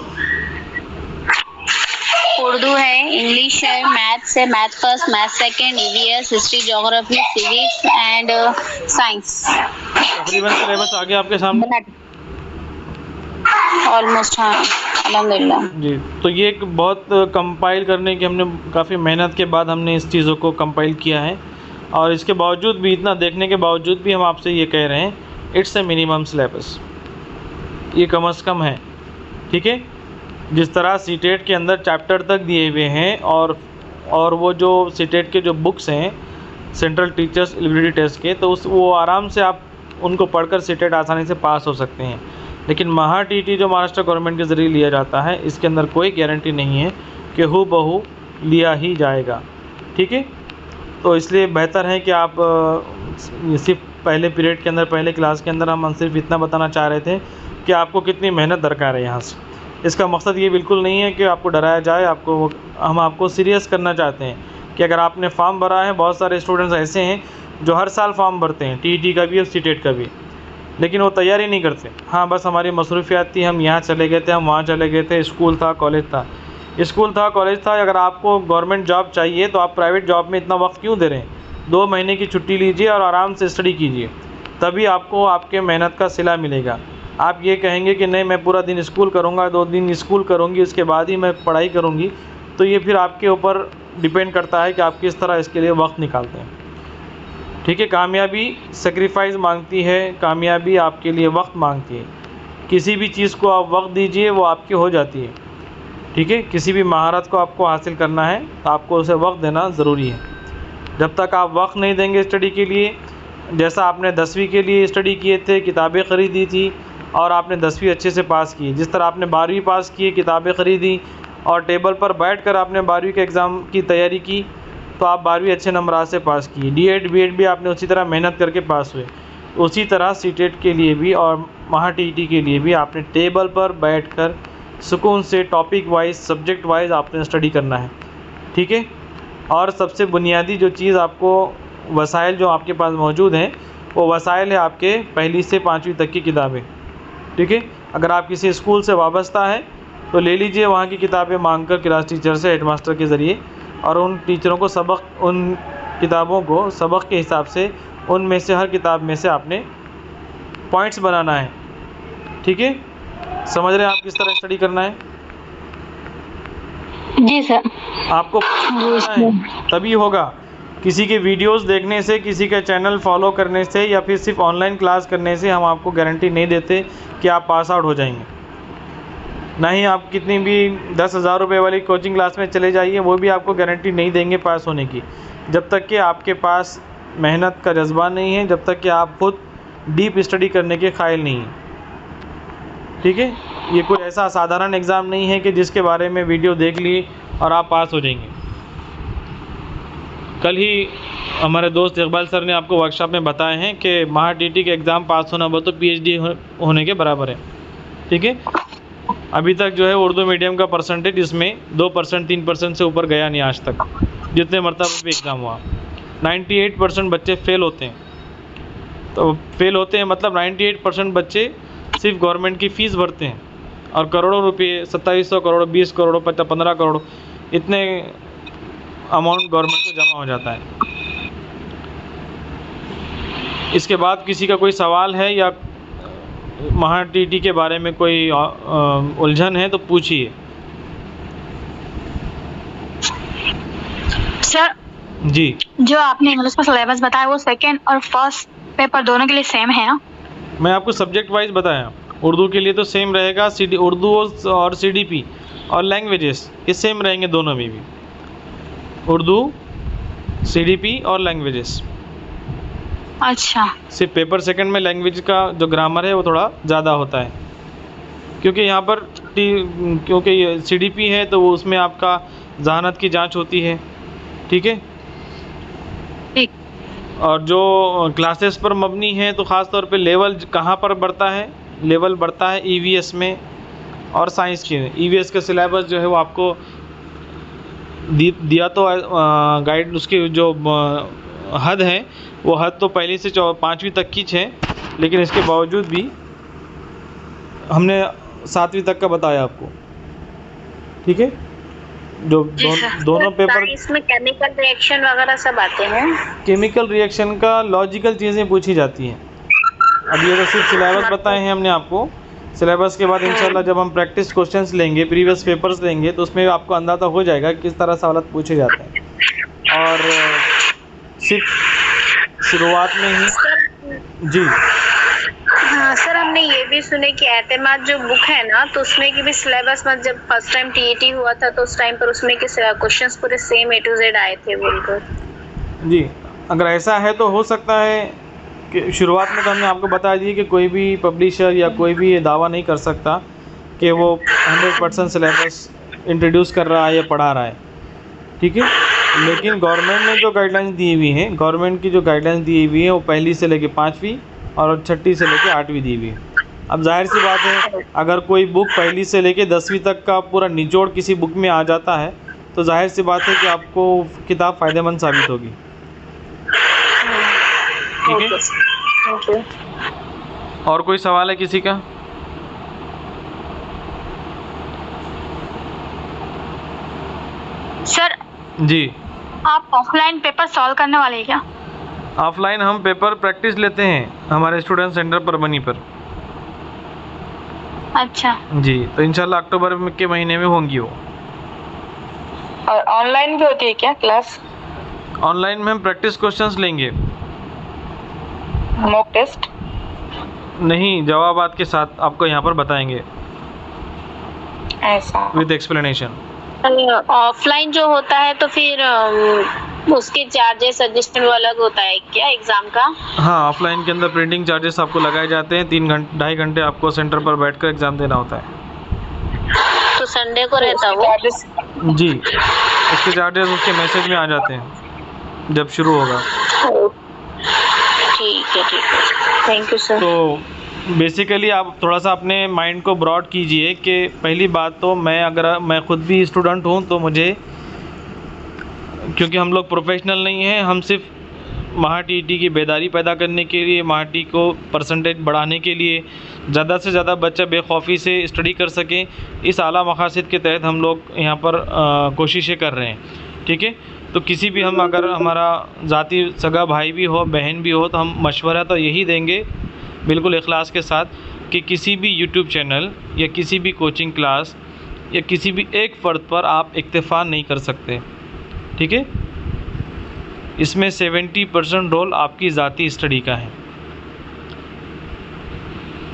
उर्दू है, इंग्लिश है, मैथ्स है, math first, math second, EVS, history, geography, civics and science. तकरीबन सिलेबस आ गया आपके सामने ऑलमोस्ट। हाँ, अल्हम्दुलिल्लाह जी। तो ये एक बहुत कंपाइल करने की हमने काफ़ी मेहनत के बाद हमने इस चीज़ों को कंपाइल किया है, और इसके बावजूद भी, इतना देखने के बावजूद भी हम आपसे ये कह रहे हैं इट्स ए मिनिमम सिलेबस, ये कम से कम है। ठीक है, जिस तरह सीटेट के अंदर चैप्टर तक दिए हुए हैं, और वो जो सीटेट के जो बुक्स हैं सेंट्रल टीचर्स एलिजिबिलिटी टेस्ट के, तो वो आराम से आप उनको पढ़कर सीटेट आसानी से पास हो सकते हैं। लेकिन महा टीटी जो महाराष्ट्र गवर्नमेंट के ज़रिए लिया जाता है, इसके अंदर कोई गारंटी नहीं है कि हूबहू लिया ही जाएगा। ठीक है, तो इसलिए बेहतर है कि आप सिर्फ पहले पीरियड के अंदर, पहले क्लास के अंदर हम सिर्फ इतना बताना चाह रहे थे कि आपको कितनी मेहनत दरकार है यहाँ से। इसका मकसद ये बिल्कुल नहीं है कि आपको डराया जाए, हम आपको सीरियस करना चाहते हैं कि अगर आपने फॉर्म भरा है, बहुत सारे स्टूडेंट्स ऐसे हैं जो हर साल फॉर्म भरते हैं, टीईटी का भी और सीटेट का भी, लेकिन वो तैयारी नहीं करते। हाँ, बस हमारी मसरूफियात थी, हम यहाँ चले गए थे, हम वहाँ चले गए थे, स्कूल था, कॉलेज था, स्कूल था, कॉलेज था। अगर आपको गवर्नमेंट जॉब चाहिए तो आप प्राइवेट जॉब में इतना वक्त क्यों दे रहे हैं? 2 महीने की छुट्टी लीजिए और आराम से स्टडी कीजिए, तभी आपको आपके मेहनत का सिला मिलेगा। आप ये कहेंगे कि नहीं मैं पूरा दिन स्कूल करूँगा, 2 दिन स्कूल करूँगी, उसके बाद ही मैं पढ़ाई करूँगी, तो ये फिर आपके ऊपर डिपेंड करता है कि आप किस तरह इसके लिए वक्त निकालते हैं। ठीक है, कामयाबी सेक्रीफाइस मांगती है, कामयाबी आपके लिए वक्त मांगती है। किसी भी चीज़ को आप वक्त दीजिए वो आपकी हो जाती है। ठीक है, किसी भी महारत को आपको हासिल करना है तो आपको उसे वक्त देना ज़रूरी है। जब तक आप वक्त नहीं देंगे स्टडी के लिए, जैसा आपने 10वीं के लिए स्टडी किए थे, किताबें ख़रीदी थी और आपने 10वीं अच्छे से पास की, जिस तरह आपने 12वीं पास की, किताबें ख़रीदी और टेबल पर बैठकर आपने 12वीं के एग्ज़ाम की तैयारी की, तो आप 12वीं अच्छे नंबरात से पास की। D.Ed B.Ed भी आपने उसी तरह मेहनत करके पास हुए। उसी तरह CTET के लिए भी और महा TET के लिए भी आपने टेबल पर बैठकर सुकून से टॉपिक वाइज, सब्जेक्ट वाइज आपने स्टडी करना है। ठीक है, और सबसे बुनियादी जो चीज़ आपको वसाइल जो आपके पास मौजूद हैं, वो वसाइल है आपके पहली से 5वीं तक की किताबें। ठीक है, अगर आप किसी स्कूल से वाबस्ता है तो ले लीजिए वहाँ की किताबें मांग कर क्लास टीचर से, हेडमास्टर के ज़रिए, और उन टीचरों को सबक, उन किताबों को सबक के हिसाब से उनमें से हर किताब में से आपने पॉइंट्स बनाना है। ठीक है, समझ रहे हैं आप किस तरह स्टडी करना है? जी सर। आपको करना है तभी होगा। किसी के वीडियोस देखने से, किसी का चैनल फॉलो करने से या फिर सिर्फ ऑनलाइन क्लास करने से हम आपको गारंटी नहीं देते कि आप पास आउट हो जाएंगे। ना ही आप कितनी भी 10,000 रुपये वाली कोचिंग क्लास में चले जाइए, वो भी आपको गारंटी नहीं देंगे पास होने की, जब तक कि आपके पास मेहनत का जज्बा नहीं है, जब तक कि आप खुद डीप स्टडी करने के कायल नहीं हैं। ठीक है, ये कोई ऐसा साधारण एग्ज़ाम नहीं है कि जिसके बारे में वीडियो देख ली और आप पास हो जाएंगे। कल ही हमारे दोस्त इकबाल सर ने आपको वर्कशॉप में बताए हैं कि महा TET के एग्ज़ाम पास होना वो तो PhD होने के बराबर है। ठीक है, अभी तक जो है उर्दू मीडियम का परसेंटेज इसमें 2% 3% से ऊपर गया नहीं आज तक, जितने मरतबा भी एग्ज़ाम हुआ। 98% बच्चे फ़ेल होते हैं। तो फ़ेल होते हैं मतलब 98% बच्चे सिर्फ गवर्नमेंट की फ़ीस भरते हैं और करोड़ों रुपये, 2700 करोड़, 20 करोड़, 15 करोड़, इतने अमाउंट गवर्नमेंट को जमा हो जाता है। इसके बाद किसी का कोई सवाल है या महा TET के बारे में कोई उलझन है तो पूछिए। सर जी, जो आपने इंग्लिश का सिलेबस बताया वो सेकंड और फर्स्ट पेपर दोनों के लिए सेम है ना? मैं आपको सब्जेक्ट वाइज बताया। उर्दू के लिए तो सेम रहेगा, उर्दू और CDP और लैंग्वेजेस ये सेम रहेंगे दोनों में भी, उर्दू, CDP और लैंग्वेजेस। अच्छा, सिर्फ पेपर सेकंड में लैंग्वेज का जो ग्रामर है वो थोड़ा ज़्यादा होता है, क्योंकि यहाँ पर क्योंकि ये CDP है तो वो उसमें आपका जहानत की जांच होती है। ठीक है, ठीक। और जो क्लासेस पर मबनी है तो ख़ास तौर पे लेवल कहाँ पर बढ़ता है? लेवल बढ़ता है EVS में और साइंस के में। EVS का सिलेबस जो है वो आपको दिया तो गाइड, उसकी जो हद है वो हद तो पहली से 5वीं तक की है, लेकिन इसके बावजूद भी हमने 7वीं तक का बताया आपको। ठीक है, जो दोनों पेपर इसमें केमिकल रिएक्शन वगैरह सब आते हैं। केमिकल रिएक्शन का लॉजिकल चीज़ें पूछी जाती हैं। अब ये तो सिर्फ सिलेबस बताए हैं हमने आपको। सिलेबस के बाद इंशाल्लाह जब हम प्रैक्टिस क्वेश्चंस लेंगे, प्रीवियस पेपर्स लेंगे, तो उसमें आपको अंदाज़ा हो जाएगा किस तरह सवाल पूछे जाते हैं। और सिर्फ शुरुआत में ही जी। हाँ सर, हमने ये भी सुने कि एतमाद जो बुक है ना, तो उसमें की भी सिलेबस में जब फर्स्ट टाइम TET हुआ था तो उस टाइम पर उसमें के क्वेश्चंस पूरे सेम A to Z आए थे बोलकर। जी, अगर ऐसा है तो हो सकता है कि शुरुआत में तो हमने आपको बता दिया कि कोई भी पब्लिशर या कोई भी ये दावा नहीं कर सकता कि वो 100% सिलेबस इंट्रोड्यूस कर रहा है या पढ़ा रहा है। ठीक है, लेकिन गवर्नमेंट ने जो गाइडलाइंस दी हुई हैं, गवर्नमेंट की जो गाइडलाइंस दी हुई है वो पहली से लेकर 5वीं और 6ठी से लेकर 8वीं दी हुई है। अब जाहिर सी बात है, अगर कोई बुक पहली से लेकर 10वीं तक का पूरा निचोड़ किसी बुक में आ जाता है तो जाहिर सी बात है कि आपको किताब फ़ायदेमंद साबित होगी। ठीक है, और कोई सवाल है किसी का? सर जी, आप ऑफलाइन पेपर सॉल्व करने वाले हैं क्या? ऑफलाइन हम पेपर प्रैक्टिस लेते हैं हमारे स्टूडेंट सेंटर पर बनी पर। अच्छा जी, तो इंशाल्लाह अक्टूबर के महीने में होंगी वो। और ऑनलाइन भी होती है क्या क्लास? ऑनलाइन में हम प्रैक्टिस क्वेश्चंस लेंगे, मॉक टेस्ट नहीं जवाबात के साथ आपको यहाँ पर बताएंगे ऐसा? With explanation. ऑफलाइन जो होता है तो फिर उसके चार्जेस रजिस्टर अलग होता है क्या एग्जाम का? हाँ, ऑफलाइन के अंदर प्रिंटिंग चार्जेस आपको लगाए जाते हैं, 2.5 घंटे आपको सेंटर पर बैठकर एग्ज़ाम देना होता है। तो संडे को रहता वो? जी, उसके चार्जेस उसके मैसेज में आ जाते हैं जब शुरू होगा। ठीक है, थैंक यू सर। तो बेसिकली आप थोड़ा सा अपने माइंड को ब्रॉड कीजिए कि पहली बात तो मैं खुद भी स्टूडेंट हूँ, तो मुझे, क्योंकि हम लोग प्रोफेशनल नहीं हैं, हम सिर्फ महाटीटी की बेदारी पैदा करने के लिए, महाटी को परसेंटेज बढ़ाने के लिए, ज़्यादा से ज़्यादा बच्चा बेखौफी से स्टडी कर सकें, इस आला मकासद के तहत हम लोग यहाँ पर कोशिशें कर रहे हैं। ठीक है, तो किसी भी हम अगर हमारा ज़ाती सगा भाई भी हो, बहन भी हो, तो हम मशवरा तो यही देंगे बिल्कुल इखलास के साथ कि किसी भी यूट्यूब चैनल या किसी भी कोचिंग क्लास या किसी भी एक फ़र्द पर आप इक्तिफ़ा नहीं कर सकते। ठीक है, इसमें 70% रोल आपकी ज़ाती स्टडी का है।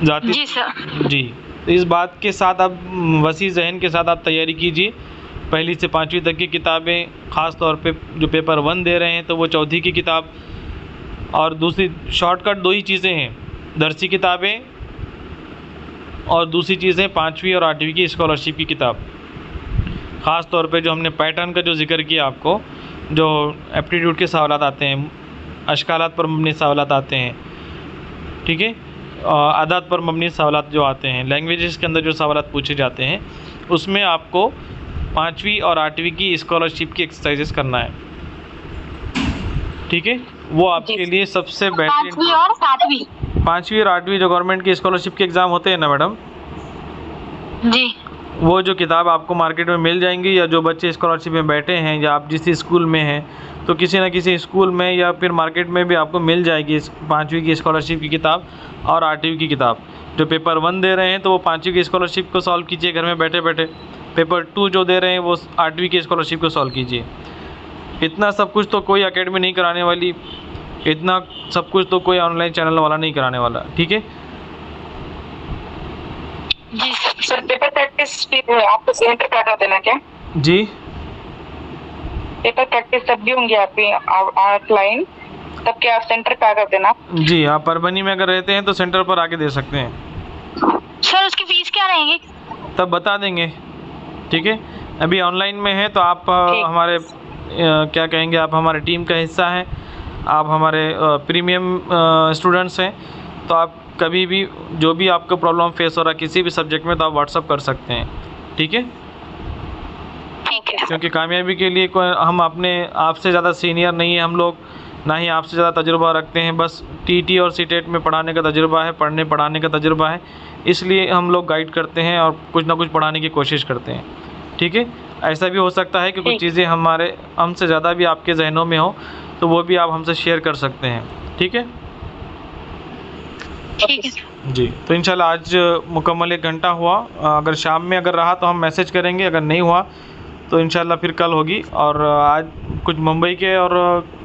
ज़ाती जी सर। जी, तो इस बात के साथ आप वसी जहन के साथ आप तैयारी कीजिए। पहली से 5वीं तक की किताबें, ख़ास तौर पे जो पेपर 1 दे रहे हैं तो वो चौथी की किताब, और दूसरी शॉर्टकट 2 ही चीज़ें हैं, दरसी किताबें और दूसरी चीज़ें 5वीं और 8वीं की स्कॉलरशिप की किताब। ख़ास तौर पे जो हमने पैटर्न का जो जिक्र किया आपको, जो एप्टीट्यूड के सवालात आते हैं, अशकालात पर मबनी सवालात आते हैं, ठीक है, आदात पर मबनी सवालात जो आते हैं, लैंग्वेजेस के अंदर जो सवालात पूछे जाते हैं, उसमें आपको 5वीं और 8वीं की स्कॉलरशिप की एक्सरसाइजेस करना है। ठीक है, वो आपके लिए सबसे बेहतरीन। 5वीं और 7वीं? 5वीं और 8वीं जो गवर्नमेंट की स्कॉलरशिप के एग्ज़ाम होते हैं ना मैडम जी, वो जो किताब आपको मार्केट में मिल जाएंगी, या जो बच्चे स्कॉलरशिप में बैठे हैं या आप जिस स्कूल में हैं तो किसी न किसी स्कूल में या फिर मार्केट में भी आपको मिल जाएगी 5वीं की स्कॉलरशिप की किताब और 8वीं की किताब। जो पेपर 1 दे रहे हैं तो वो 5वीं की स्कॉलरशिप को सॉल्व कीजिए घर में बैठे बैठे। पेपर 2 जो दे रहे हैं वो 8वीं की स्कॉलरशिप को सॉल्व कीजिए। इतना सब कुछ तो कोई अकेडमी नहीं कराने वाली, इतना सब कुछ तो कोई ऑनलाइन चैनल वाला नहीं कराने वाला। ठीक है जी सर। पेपर प्रैक्टिस आपको सेंटर पे आकर देना क्या? जी, पेपर प्रैक्टिस तब भी होंगी आपकी ऑफलाइन, तब क्या आप सेंटर पे आकर देना? जी, आप परभनी में अगर रहते हैं तो सेंटर पर आके दे सकते हैं। सर उसकी फीस क्या रहेगी? तब बता देंगे। ठीक है, अभी ऑनलाइन में है तो आप हमारे क्या कहेंगे, आप हमारे टीम का हिस्सा हैं, आप हमारे प्रीमियम स्टूडेंट्स हैं, तो आप कभी भी जो भी आपको प्रॉब्लम फेस हो रहा है किसी भी सब्जेक्ट में तो आप व्हाट्सअप कर सकते हैं। ठीक है, क्योंकि कामयाबी के लिए कोई हम अपने आपसे ज़्यादा सीनियर नहीं है हम लोग, ना ही आपसे ज़्यादा तजुर्बा रखते हैं, बस टीटी और सीटेट में पढ़ाने का तजुर्बा है, पढ़ने पढ़ाने का तजुर्बा है, इसलिए हम लोग गाइड करते हैं और कुछ ना कुछ पढ़ाने की कोशिश करते हैं। ठीक है, ऐसा भी हो सकता है कि कुछ चीज़ें हमसे ज़्यादा भी आपके जहनों में हो तो वो भी आप हमसे शेयर कर सकते हैं। ठीक है जी, तो इंशाल्लाह आज मुकम्मल 1 घंटा हुआ, अगर शाम में अगर रहा तो हम मैसेज करेंगे, अगर नहीं हुआ तो इंशाल्लाह फिर कल होगी। और आज कुछ मुंबई के और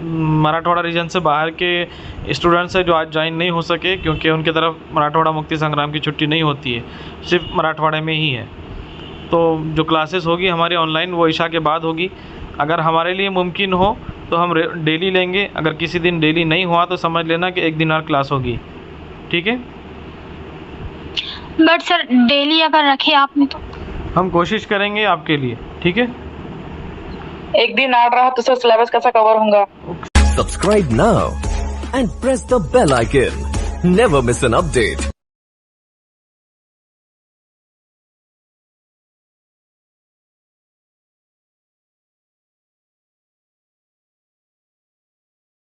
मराठवाड़ा रीजन से बाहर के स्टूडेंट्स हैं जो आज ज्वाइन नहीं हो सके, क्योंकि उनकी तरफ मराठवाड़ा मुक्ति संग्राम की छुट्टी नहीं होती है, सिर्फ मराठवाड़े में ही है। तो जो क्लासेस होगी हमारी ऑनलाइन वो इशा के बाद होगी। अगर हमारे लिए मुमकिन हो तो हम डेली लेंगे, अगर किसी दिन डेली नहीं हुआ तो समझ लेना कि 1 दिन और क्लास होगी। ठीक है, बट सर डेली अगर रखे आपने तो हम कोशिश करेंगे आपके लिए। ठीक है, 1 दिन आ रहा तो सर सिलेबस कैसा कवर होगा? Subscribe now and press the bell icon. Never miss an update.